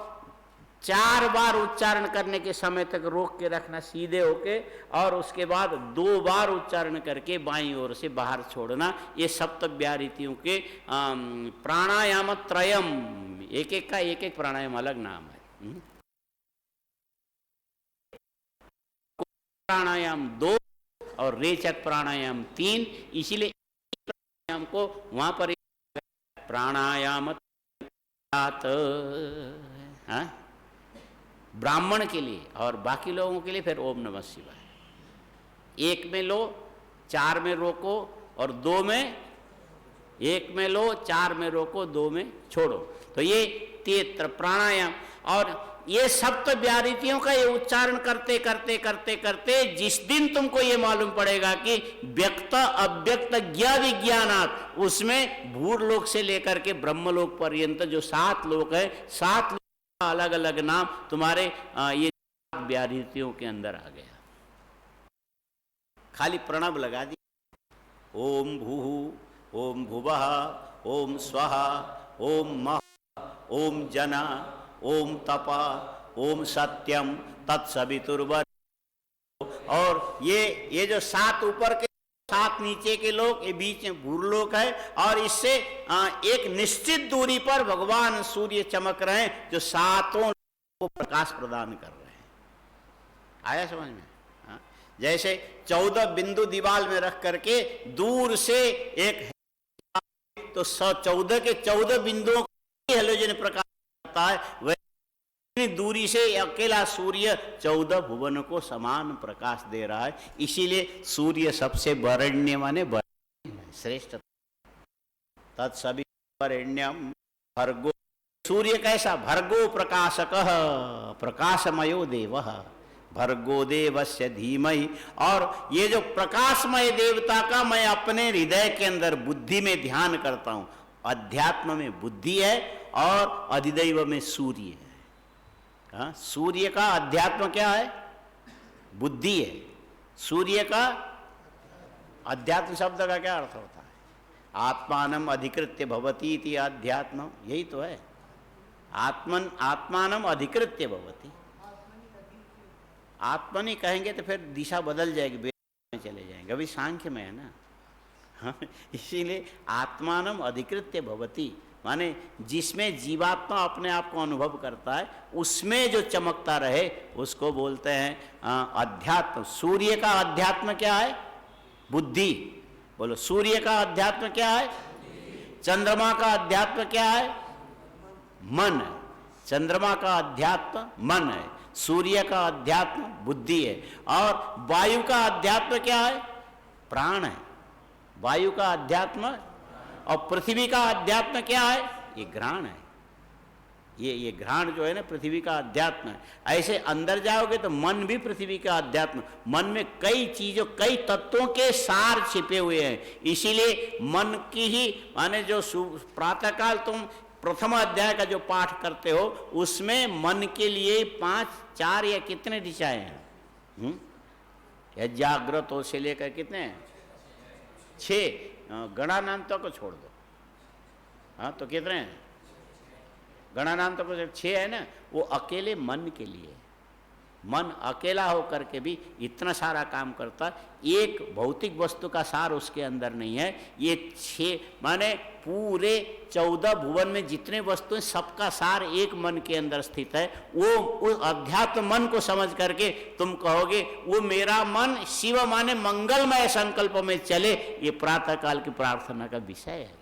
4 बार उच्चारण करने के समय तक रोक के रखना सीधे होके, और उसके बाद 2 बार उच्चारण करके बाईं ओर से बाहर छोड़ना। ये सप्त व्याहृतियों के प्राणायाम त्रयम, एक एक का एक एक प्राणायाम अलग नाम है। प्राणायाम 2 और रेचक प्राणायाम 3। इसीलिए प्राणायाम को वहां पर प्राणायाम ब्राह्मण के लिए, और बाकी लोगों के लिए फिर ओम नमः शिवाय। 1 में लो, 4 में रोको, और 2 में, 1 में लो, 4 में रोको, 2 में छोड़ो। तो ये 3 प्राणायाम। और ये सप्त व्याहृतियों का ये उच्चारण करते करते करते करते जिस दिन तुमको ये मालूम पड़ेगा कि व्यक्त अव्यक्त ज्ञा विज्ञानात्, उसमें भूरलोक से लेकर के ब्रह्मलोक पर्यंत जो 7 लोक है, 7 लोक का अलग अलग नाम तुम्हारे ये व्याहृतियों के अंदर आ गया। खाली प्रणव लगा दी। ओम भूः ओम भुवः ओम स्वः ओम मः ओम जना ओम तप ओम सत्यम तत्सवितुर्वरेण्यम। और ये जो 7 ऊपर के, 7 नीचे के लोग, ये बीच में भूरलोक है। और इससे एक निश्चित दूरी पर भगवान सूर्य चमक रहे हैं जो 7 को प्रकाश प्रदान कर रहे हैं। आया समझ में? हाँ? जैसे 14 बिंदु दीवाल में रख करके दूर से एक, तो 14 के 14 बिंदुओं को हेलोजन प्रकाश करता है, वह दूरी से अकेला सूर्य 14 भुवन को समान प्रकाश दे रहा है। इसीलिए सूर्य सबसे वरेण्य माने श्रेष्ठ। तत्सवितुर्वरेण्यम भर्गो, सूर्य कैसा? भर्गो प्रकाशकः प्रकाशमयो देवः भर्गो देवस्य धीमहि। और ये जो प्रकाशमय देवता का मैं अपने हृदय के अंदर बुद्धि में ध्यान करता हूं। अध्यात्म में बुद्धि है और अधिदैव में सूर्य है। हाँ, सूर्य का अध्यात्म क्या है? बुद्धि है। सूर्य का अध्यात्म शब्द का क्या अर्थ होता है? आत्मानम अधिकृत्य भवती इति अध्यात्म, यही तो है। आत्मानम अधिकृत्य भवती। आत्मनि कहेंगे तो फिर दिशा बदल जाएगी, वेद में चले जाएंगे, अभी सांख्य में है ना। हाँ, इसीलिए आत्मानम अधिकृत्य भवती माने जिसमें जीवात्मा अपने आप को अनुभव करता है, उसमें जो चमकता रहे उसको बोलते हैं अध्यात्म। सूर्य का अध्यात्म क्या है? बुद्धि। बोलो, सूर्य का अध्यात्म क्या है? चंद्रमा का अध्यात्म क्या है? मन। चंद्रमा का अध्यात्म मन है, सूर्य का अध्यात्म बुद्धि है, और वायु का अध्यात्म क्या है? प्राण है। वायु का अध्यात्म, और पृथ्वी का अध्यात्म क्या है? ये घ्राण है। ये घ्राण जो है ना, पृथ्वी का अध्यात्म है। ऐसे अंदर जाओगे तो मन भी पृथ्वी का अध्यात्म। मन में कई चीजों, कई तत्वों के सार छिपे हुए हैं। इसीलिए मन की ही माने जो प्रातःकाल तुम प्रथम अध्याय का जो पाठ करते हो, उसमें मन के लिए 5, 4 या कितने दिशाएं हैं? या जागृत हो से लेकर कितने हैं? 6। गणानांतों को छोड़ दो। हाँ, तो कितने हैं? गणानांतों को 6 है ना, वो अकेले मन के लिए। मन अकेला होकर के भी इतना सारा काम करता। एक भौतिक वस्तु का सार उसके अंदर नहीं है। ये 6 माने पूरे 14 भुवन में जितने वस्तुएं, सबका सार एक मन के अंदर स्थित है। वो उस अध्यात्म मन को समझ करके तुम कहोगे वो मेरा मन शिव माने मंगलमय संकल्प में चले, ये प्रातःकाल की प्रार्थना का विषय है।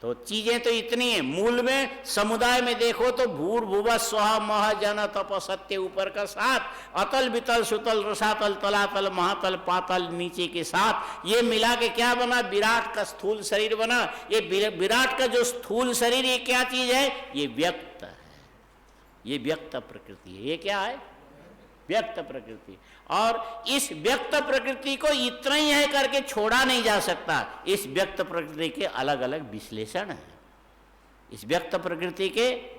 तो चीजें तो इतनी है। मूल में समुदाय में देखो तो भूर्भुवः स्वः मह जन तप सत्य ऊपर का 7, अतल वितल सुतल रसातल तलातल महातल पातल नीचे के 7, ये मिला के क्या बना? विराट का स्थूल शरीर बना। ये विराट का जो स्थूल शरीर, ये क्या चीज है? ये व्यक्त है, ये व्यक्त प्रकृति है। ये क्या है? व्यक्त प्रकृति। और इस व्यक्त प्रकृति को इतना ही है करके छोड़ा नहीं जा सकता। इस व्यक्त प्रकृति के अलग अलग विश्लेषण हैं। इस व्यक्त प्रकृति के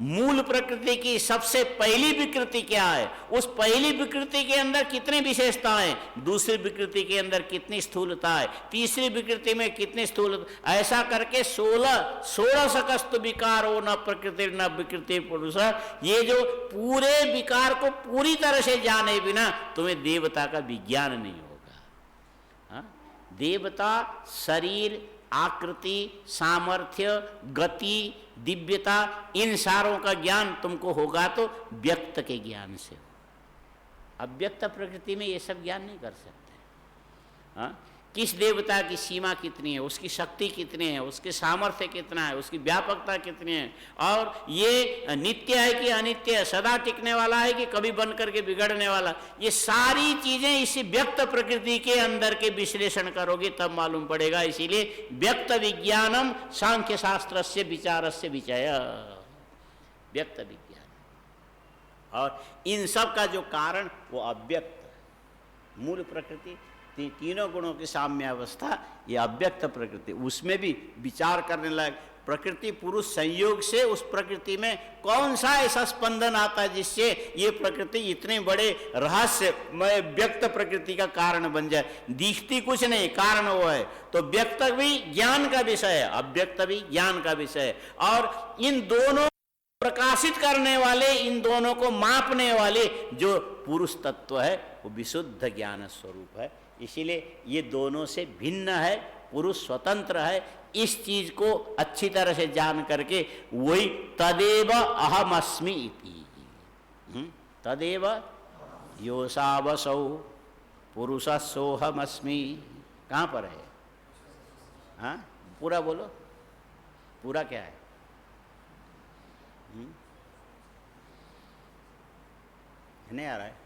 मूल प्रकृति की सबसे पहली विकृति क्या है? उस पहली विकृति के अंदर कितनी विशेषताएं, दूसरी विकृति के अंदर कितनी स्थूलता है, तीसरी विकृति में कितनी स्थूल, ऐसा करके 16 सकस्तु विकारो न प्रकृति न विकृति पुरुष। ये जो पूरे विकार को पूरी तरह से जाने बिना तुम्हें देवता का विज्ञान नहीं होगा। हाँ? देवता शरीर, आकृति, सामर्थ्य, गति, दिव्यता, इन सारों का ज्ञान तुमको होगा तो व्यक्त के ज्ञान से हो। अव्यक्त प्रकृति में ये सब ज्ञान नहीं कर सकते। हाँ? किस देवता की सीमा कितनी है, उसकी शक्ति कितनी है, उसके सामर्थ्य कितना है, उसकी व्यापकता कितनी है, और ये नित्य है कि अनित्य है, सदा टिकने वाला है कि कभी बन करके बिगड़ने वाला, ये सारी चीजें इसी व्यक्त प्रकृति के अंदर के विश्लेषण करोगे तब मालूम पड़ेगा। इसीलिए व्यक्त विज्ञानम सांख्य शास्त्र से विचार से विषय, व्यक्त विज्ञान। और इन सब का जो कारण वो अव्यक्त मूल प्रकृति, तीनों गुणों की साम्यावस्था, ये अव्यक्त प्रकृति, उसमें भी विचार करने लायक। प्रकृति पुरुष संयोग से उस प्रकृति में कौन सा ऐसा स्पंदन आता है जिससे ये प्रकृति इतने बड़े रहस्यमय व्यक्त प्रकृति का कारण बन जाए। दिखती कुछ नहीं, कारण वो है। तो व्यक्त भी ज्ञान का विषय है, अव्यक्त भी ज्ञान का विषय है। और इन दोनों प्रकाशित करने वाले, इन दोनों को मापने वाले जो पुरुष तत्व है वो विशुद्ध ज्ञान स्वरूप है। इसीलिए ये दोनों से भिन्न है, पुरुष स्वतंत्र है। इस चीज को अच्छी तरह से जान करके वही तदेव अहमस्मि इति, तदेव योसावसौ पुरुषसोहमस्मि। कहाँ पर है? हाँ, पूरा बोलो, पूरा क्या है? नहीं आ रहा है?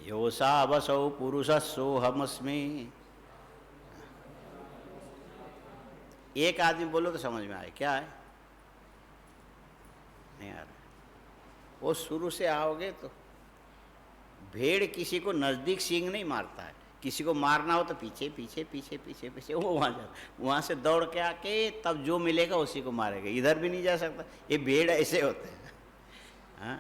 योसावसौ पुरुषसोहमस्मि। एक आदमी बोलो तो समझ में आए क्या है? नहीं आ रहा। वो शुरू से आओगे तो भेड़ किसी को नजदीक सींग नहीं मारता है, किसी को मारना हो तो पीछे पीछे पीछे पीछे पीछे वो वहाँ जाता, वहाँ से दौड़ के आके तब जो मिलेगा उसी को मारेगा, इधर भी नहीं जा सकता। ये भेड़ ऐसे होते हैं। हाँ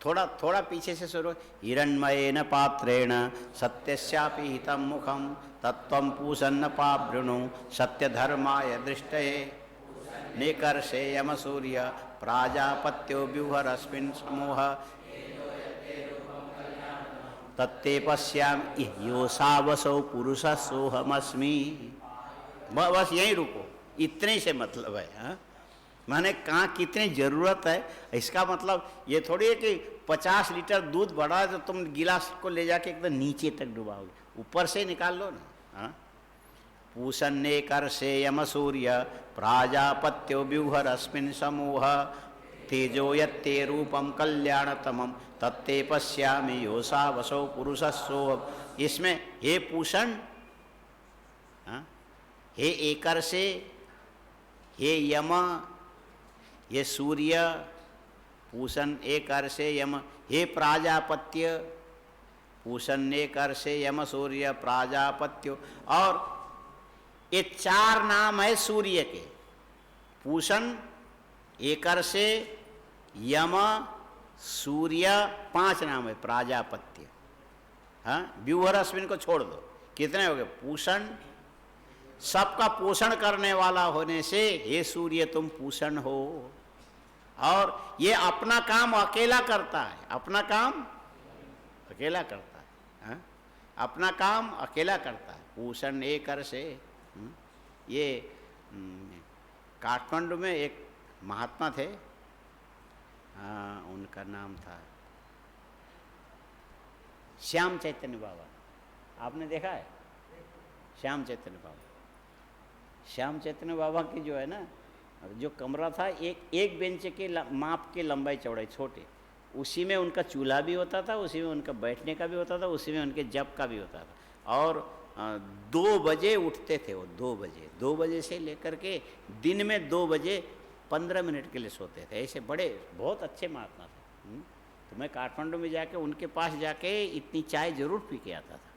थोड़ा थोड़ा पीछे से शुरू। हिरण्मयेन पात्रेण सत्यस्यापि हितं मुखं तत्त्वं पूषन्न पावृणु सत्यधर्माय दृष्टये निकर्षे यमसूर्य प्राजापत्यो व्यूहरस्मिन् समूह तत्ते पश्यामि योऽसावसौ पुरुषः सोऽहमस्मि। बस यहीं रुको, इतने से मतलब है। हाँ, माने कहाँ कितनी ज़रूरत है, इसका मतलब ये थोड़ी है कि 50 लीटर दूध बढ़ा है तो तुम गिलास को ले जाके एकदम नीचे तक डुबाओगे, ऊपर से निकाल लो ना। हाँ, पूषन्ने कर्षे यमसूर्य प्राजापत्यो व्यूहरस्मिन् समूह तेजो यत्ते रूपम कल्याणतमम तत्ते पश्यामि योऽसावसौ पुरुषः सोऽहम्। इसमें हे पूषण, हाँ, हे एकर्षे, हे यम, ये सूर्य, पूषण एक अर्षे यम, हे प्राजापत्य, पूषण एक अर्षे यम सूर्य प्राजापत्यो। और ये 4 नाम है सूर्य के, पूषण, एक अर्षे, यम, सूर्य, 5 नाम है प्राजापत्य। हाँ, व्यूहरस्मिन् को छोड़ दो, कितने हो गए? पूषण, सबका पोषण करने वाला होने से हे सूर्य तुम पूषण हो। और ये अपना काम अकेला करता है, अपना काम अकेला करता है। हाँ? अपना काम अकेला करता है। पूषण एक अर्षे। ये काठमांडू में एक महात्मा थे, हाँ, उनका नाम था श्याम चैतन्य बाबा। आपने देखा है श्याम चैतन्य बाबा? श्याम चैतन्य बाबा की जो है ना, जो कमरा था एक बेंच के माप के लंबाई चौड़ाई छोटे, उसी में उनका चूल्हा भी होता था, उसी में उनका बैठने का भी होता था, उसी में उनके जप का भी होता था। और 2 बजे उठते थे वो, 2 बजे से लेकर के दिन में 2 बजे 15 मिनट के लिए सोते थे। ऐसे बड़े बहुत अच्छे महात्मा थे। तो मैं काठमांडू में जाके उनके पास जाके इतनी चाय जरूर पी के आता था।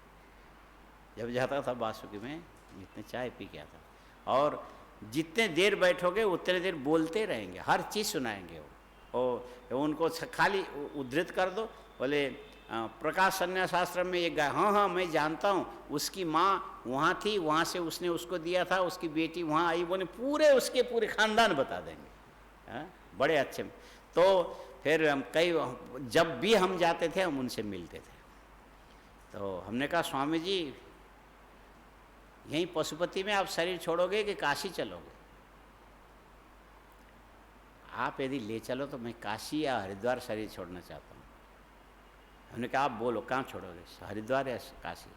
जब जाता था बासुकी में इतनी चाय पी के आता। और जितने देर बैठोगे उतने देर बोलते रहेंगे, हर चीज़ सुनाएंगे वो। और उनको खाली उद्धृत कर दो, बोले प्रकाश संन्यास आश्रम में ये गाय, हाँ हाँ मैं जानता हूँ, उसकी माँ वहाँ थी, वहाँ से उसने उसको दिया था, उसकी बेटी वहाँ आई, बोले पूरे उसके पूरे खानदान बता देंगे। हाँ, बड़े अच्छे। तो फिर हम जब भी हम जाते थे हम उनसे मिलते थे। तो हमने कहा स्वामी जी यहीं पशुपति में आप शरीर छोड़ोगे कि काशी चलोगे? आप यदि ले चलो तो मैं काशी या हरिद्वार शरीर छोड़ना चाहता हूँ। हमने कहा आप बोलो कहाँ छोड़ोगे, हरिद्वार या काशी?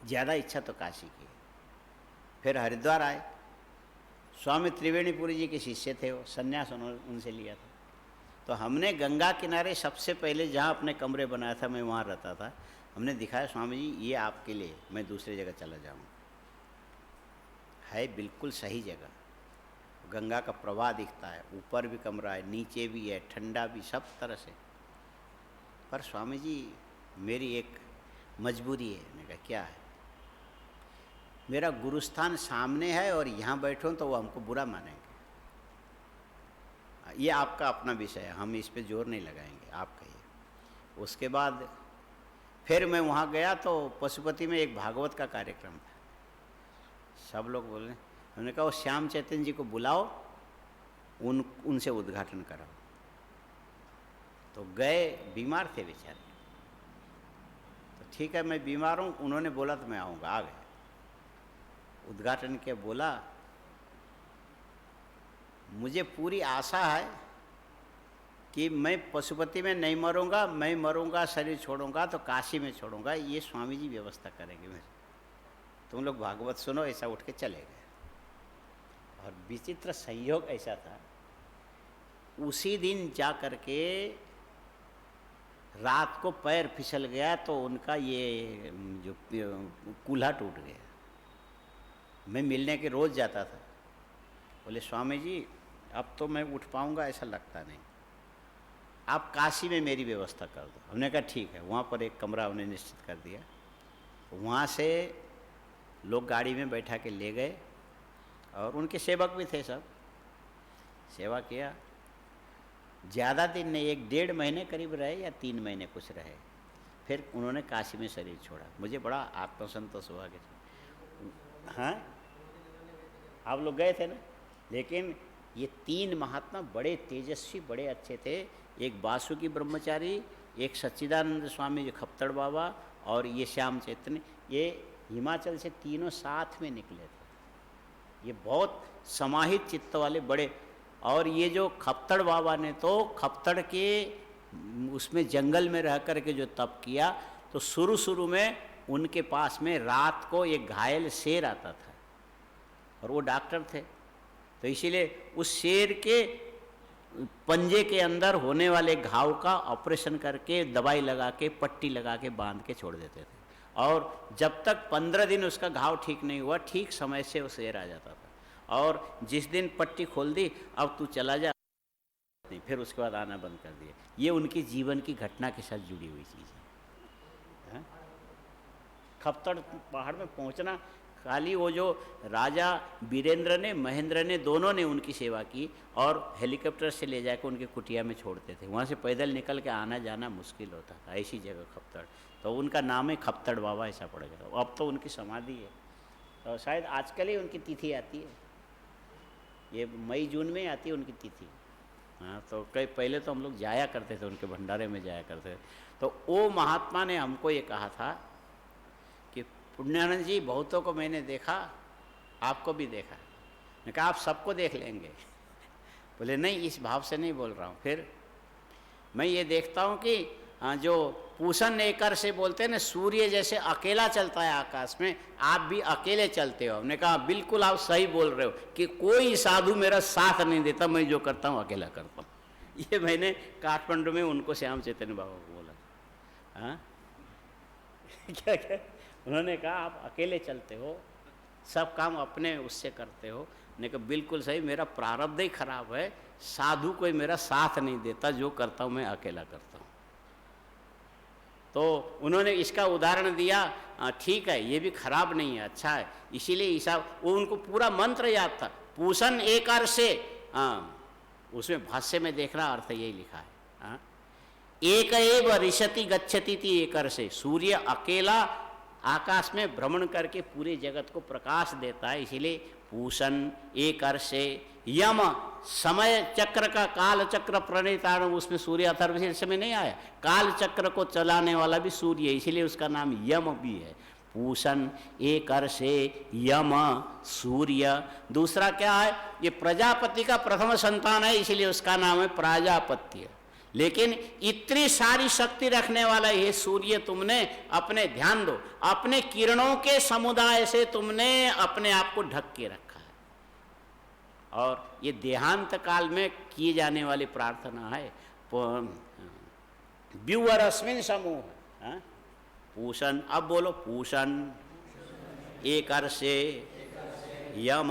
ज़्यादा इच्छा तो काशी की। फिर हरिद्वार आए। स्वामी त्रिवेणीपुरी जी के शिष्य थे वो, संन्यास उन्होंने उनसे लिया था। तो हमने गंगा किनारे सबसे पहले जहाँ अपने कमरे बनाया था, मैं वहाँ रहता था, हमने दिखाया स्वामी जी ये आपके लिए, मैं दूसरी जगह चला जाऊँ। है बिल्कुल सही जगह, गंगा का प्रवाह दिखता है, ऊपर भी कमरा है, नीचे भी है, ठंडा भी, सब तरह से। पर स्वामी जी मेरी एक मजबूरी है। मैंने कहा क्या है? मेरा गुरुस्थान सामने है और यहाँ बैठूँ तो वो हमको बुरा मानेंगे। ये आपका अपना विषय है, हम इस पे जोर नहीं लगाएंगे, आप कहिए। उसके बाद फिर मैं वहाँ गया तो पशुपति में एक भागवत का कार्यक्रम था। सब लोग बोल रहे, हमने कहा वो श्याम चैतन्य जी को बुलाओ, उनसे उद्घाटन कराओ। तो गए, बीमार थे बेचारे। तो ठीक है मैं बीमार हूँ, उन्होंने बोला तो मैं आऊँगा, आ गए। उद्घाटन के बोला, मुझे पूरी आशा है कि मैं पशुपति में नहीं मरूंगा, मैं मरूंगा शरीर छोड़ूंगा तो काशी में छोड़ूंगा, ये स्वामी जी व्यवस्था करेंगे मेरे। तुम लोग भागवत सुनो, ऐसा उठ के चले गए। और विचित्र संयोग ऐसा था, उसी दिन जा कर के रात को पैर फिसल गया तो उनका ये जो कूल्हा टूट गया। मैं मिलने के रोज़ जाता था। बोले स्वामी जी अब तो मैं उठ पाऊंगा ऐसा लगता नहीं, आप काशी में मेरी व्यवस्था कर दो। हमने कहा ठीक है। वहाँ पर एक कमरा उन्हें निश्चित कर दिया। वहाँ से लोग गाड़ी में बैठा के ले गए और उनके सेवक भी थे, सब सेवा किया। ज़्यादा दिन नहीं, 1-1.5 महीने करीब रहे या 3 महीने कुछ रहे, फिर उन्होंने काशी में शरीर छोड़ा। मुझे बड़ा आत्मसंतोष हुआ कि हाँ, आप लोग गए थे ना। लेकिन ये 3 महात्मा बड़े तेजस्वी, बड़े अच्छे थे। एक वासुकी ब्रह्मचारी, एक सच्चिदानंद स्वामी जो खप्तड़ बाबा, और ये श्याम चैतन्य, ये हिमाचल से तीनों साथ में निकले थे। ये बहुत समाहित चित्त वाले बड़े। और ये जो खप्तड़ बाबा ने तो खप्तड़ के उसमें जंगल में रह कर के जो तप किया, तो शुरू में उनके पास में रात को एक घायल शेर आता था, और वो डॉक्टर थे, तो इसीलिए उस शेर के पंजे के अंदर होने वाले घाव का ऑपरेशन करके दवाई लगा के पट्टी लगा के बांध के छोड़ देते थे। और जब तक 15 दिन उसका घाव ठीक नहीं हुआ, ठीक समय से वो शेर आ जाता था। और जिस दिन पट्टी खोल दी, अब तू चला जा, नहीं, फिर उसके बाद आना बंद कर दिया। ये उनके जीवन की घटना के साथ जुड़ी हुई चीज़ है। खप्तड़ पहाड़ में पहुंचना, खाली वो जो राजा वीरेंद्र ने, महेंद्र ने, दोनों ने उनकी सेवा की, और हेलीकॉप्टर से ले जाकर उनके कुटिया में छोड़ते थे। वहाँ से पैदल निकल के आना जाना मुश्किल होता था, ऐसी जगह खप्तड़। तो उनका नाम है खप्तड़ बाबा, ऐसा पड़ गया। अब तो उनकी समाधि है, तो शायद आजकल ही उनकी तिथि आती है, ये मई जून में आती है उनकी तिथि। हाँ, तो कई पहले तो हम लोग जाया करते थे, उनके भंडारे में जाया करते थे। तो वो महात्मा ने हमको ये कहा था कि पुण्यानंद जी, बहुतों को मैंने देखा, आपको भी देखा। मैंने कहा आप सबको देख लेंगे। बोले नहीं, इस भाव से नहीं बोल रहा हूँ। फिर मैं ये देखता हूँ कि जो पूषण एकर से बोलते हैं ना, सूर्य जैसे अकेला चलता है आकाश में, आप भी अकेले चलते हो। हमने कहा बिल्कुल आप सही बोल रहे हो कि कोई साधु मेरा साथ नहीं देता, मैं जो करता हूँ अकेला करता हूँ। ये मैंने काठमांडू में उनको श्याम चैतन्य बाबा को बोला। हाँ क्या क्या उन्होंने कहा आप अकेले चलते हो, सब काम अपने उससे करते हो। मैंने कहा बिल्कुल सही, मेरा प्रारब्ध ही खराब है, साधु कोई मेरा साथ नहीं देता, जो करता हूँ मैं अकेला करता हूँ। तो उन्होंने इसका उदाहरण दिया, ठीक है, ये भी खराब नहीं है, अच्छा है। इसीलिए ईसा, वो उनको पूरा मंत्र याद था, पूषण एकर से। उसमें भाष्य में देखना अर्थ यही लिखा है, एक एव रिशति गच्छति थी एकर से। सूर्य अकेला आकाश में भ्रमण करके पूरे जगत को प्रकाश देता है, इसीलिए पूषण एकर से। यम समय चक्र का, काल चक्र प्रणेताण, उसमें सूर्य अथर्वशीर्ष में नहीं आया, काल चक्र को चलाने वाला भी सूर्य है, इसीलिए उसका नाम यम भी है। पूषण एकर से यम सूर्य। दूसरा क्या है, ये प्रजापति का प्रथम संतान है, इसीलिए उसका नाम है प्राजापत्य। लेकिन इतनी सारी शक्ति रखने वाला ये सूर्य तुमने अपने, ध्यान दो, अपने किरणों के समुदाय से तुमने अपने आप को ढक के रखा है। और ये देहांत काल में किए जाने वाली प्रार्थना है, व्यूअरस्मिन समूह। पूषण, अब बोलो पूषण एकर से यम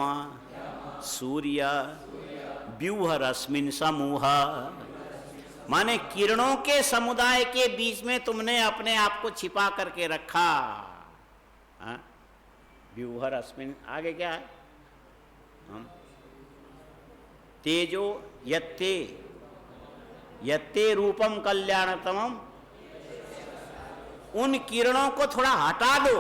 सूर्य व्यूहरस्मिन समूह। माने किरणों के समुदाय के बीच में तुमने अपने आप को छिपा करके रखा। व्यूहर अस्मिन, आगे क्या है, तेजो यत्ते यत्ते रूपम कल्याणतमम। उन किरणों को थोड़ा हटा दो,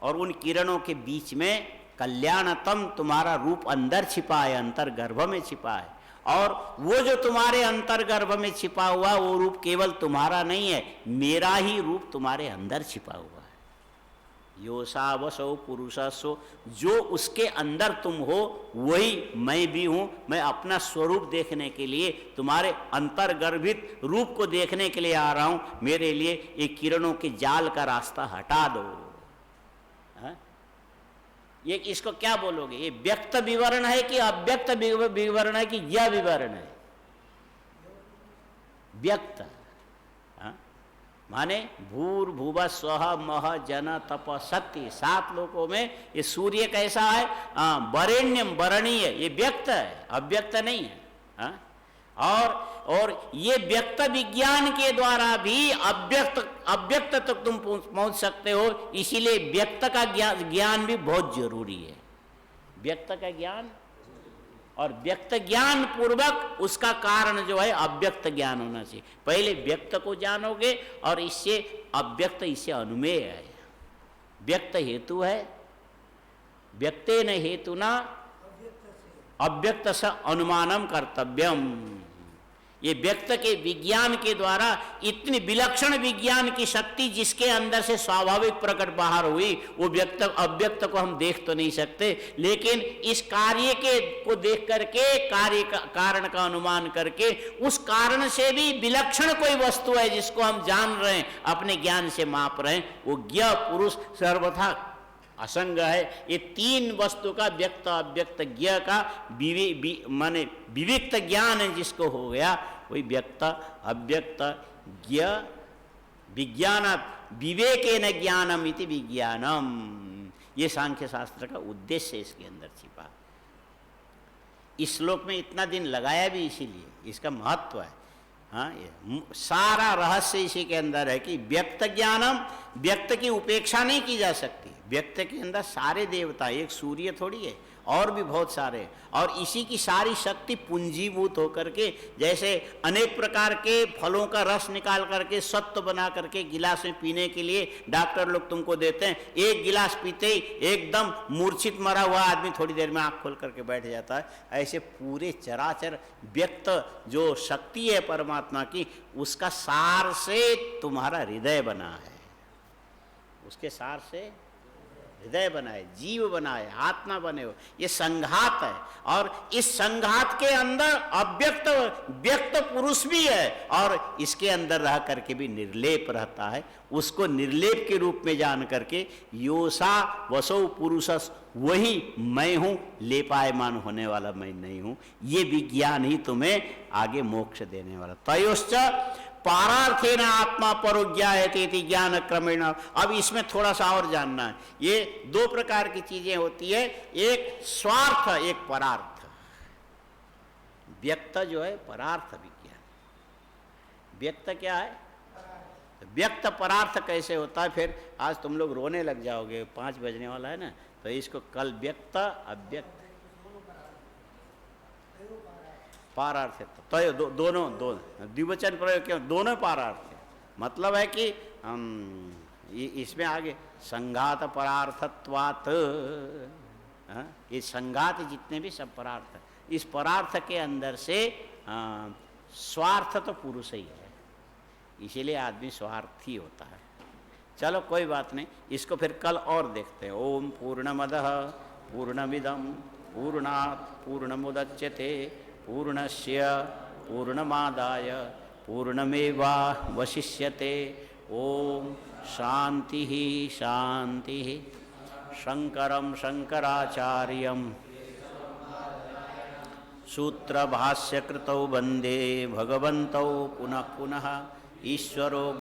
और उन किरणों के बीच में कल्याणतम, तुम्हारा रूप अंदर छिपा है, अंतर गर्भ में छिपा है। और वो जो तुम्हारे अंतर्गर्भ में छिपा हुआ, वो रूप केवल तुम्हारा नहीं है, मेरा ही रूप तुम्हारे अंदर छिपा हुआ है। योसा वसो पुरुषसो, जो उसके अंदर तुम हो वही मैं भी हूँ। मैं अपना स्वरूप देखने के लिए, तुम्हारे अंतर्गर्भित रूप को देखने के लिए आ रहा हूँ। मेरे लिए ये किरणों के जाल का रास्ता हटा दो। ये इसको क्या बोलोगे, ये व्यक्त विवरण है कि अव्यक्त विवरण है कि यह विवरण है? व्यक्त। माने भूर्भुवः स्वः मह जन तप सत्य, 7 लोकों में ये सूर्य कैसा है, वरेण्यम, वरणीय, ये व्यक्त है, अव्यक्त नहीं है। और ये व्यक्त विज्ञान के द्वारा भी अव्यक्त तक तुम पहुंच सकते हो। इसीलिए व्यक्त का ज्ञान भी बहुत जरूरी है। व्यक्त का ज्ञान, और व्यक्त ज्ञान पूर्वक उसका कारण जो है अव्यक्त ज्ञान होना चाहिए। पहले व्यक्त को जानोगे और इससे अव्यक्त, इससे अनुमेय है। व्यक्त हेतु है, व्यक्तेन हेतुना अव्यक्त स अनुमानम कर्तव्यम। ये व्यक्त के विज्ञान के द्वारा इतनी विलक्षण विज्ञान की शक्ति जिसके अंदर से स्वाभाविक प्रकट बाहर हुई, वो व्यक्त अव्यक्त को हम देख तो नहीं सकते, लेकिन इस कार्य के को देख करके, कार्य का कारण का अनुमान करके, उस कारण से भी विलक्षण कोई वस्तु है जिसको हम जान रहे हैं, अपने ज्ञान से माप रहे हैं, वो ज्ञ पुरुष सर्वथा असंग है। ये तीन वस्तु का व्यक्त अव्यक्त ज्ञ का माने विविक्त ज्ञान है जिसको हो गया, वही व्यक्त अव्यक्त ज्ञ विज्ञान विवेकेन ज्ञानम इति विज्ञानम। ये सांख्य शास्त्र का उद्देश्य इसके अंदर छिपा। इस श्लोक में इतना दिन लगाया भी इसीलिए, इसका महत्व है। हाँ, ये सारा रहस्य इसी के अंदर है कि व्यक्त ज्ञानम, व्यक्त की उपेक्षा नहीं की जा सकती। व्यक्त के अंदर सारे देवता, एक सूर्य थोड़ी है, और भी बहुत सारे, और इसी की सारी शक्ति पूंजीभूत होकर के, जैसे अनेक प्रकार के फलों का रस निकाल करके सत्व बना करके गिलास में पीने के लिए डॉक्टर लोग तुमको देते हैं, एक गिलास पीते ही एकदम मूर्छित मरा हुआ आदमी थोड़ी देर में आँख खोल करके बैठ जाता है। ऐसे पूरे चराचर व्यक्त जो शक्ति है परमात्मा की, उसका सार से तुम्हारा हृदय बना है, उसके सार से हृदय बनाए, जीव बनाए, आत्मा बने हो। ये संघात है, और इस संघात के अंदर अव्यक्त व्यक्त पुरुष भी है, और इसके अंदर रह करके भी निर्लेप रहता है। उसको निर्लेप के रूप में जान करके योसा वसो पुरुषस, वही मैं हूं, लेपायमान होने वाला मैं नहीं हूं। ये विज्ञान ही तुम्हें आगे मोक्ष देने वाला। तयोश्च पारार्थेन आत्मा परोज्ञायते इति ज्ञान क्रमेण। अब इसमें थोड़ा सा और जानना है। ये दो प्रकार की चीजें होती है, एक स्वार्थ, एक परार्थ। व्यक्त जो है परार्थ विज्ञान। व्यक्त क्या है? व्यक्त परार्थ कैसे होता है? फिर आज तुम लोग रोने लग जाओगे, 5 बजने वाला है ना, तो इसको कल व्यक्त अव्यक्त पारार्थ है। तो दोनों द्विवचन प्रयोग क्यों? दोनों पारार्थ है। मतलब है कि इसमें आगे संघात परार्थत्वात्, ये संघात जितने भी सब परार्थ, इस परार्थ के अंदर से स्वार्थ तो पुरुष ही है, इसीलिए आदमी स्वार्थी होता है। चलो कोई बात नहीं, इसको फिर कल और देखते हैं। ओम पूर्णमदः पूर्णमिदं पूर्णात् पूर्णमुदच्यते पूर्णस्य पूर्णमादाय पूर्णमेवावशिष्यते। ओम शांति शांति। शंकरं शंकराचार्यं सूत्रभाष्यकृतौ वन्दे भगवन्तौ पुनः पुनः। ईश्वरो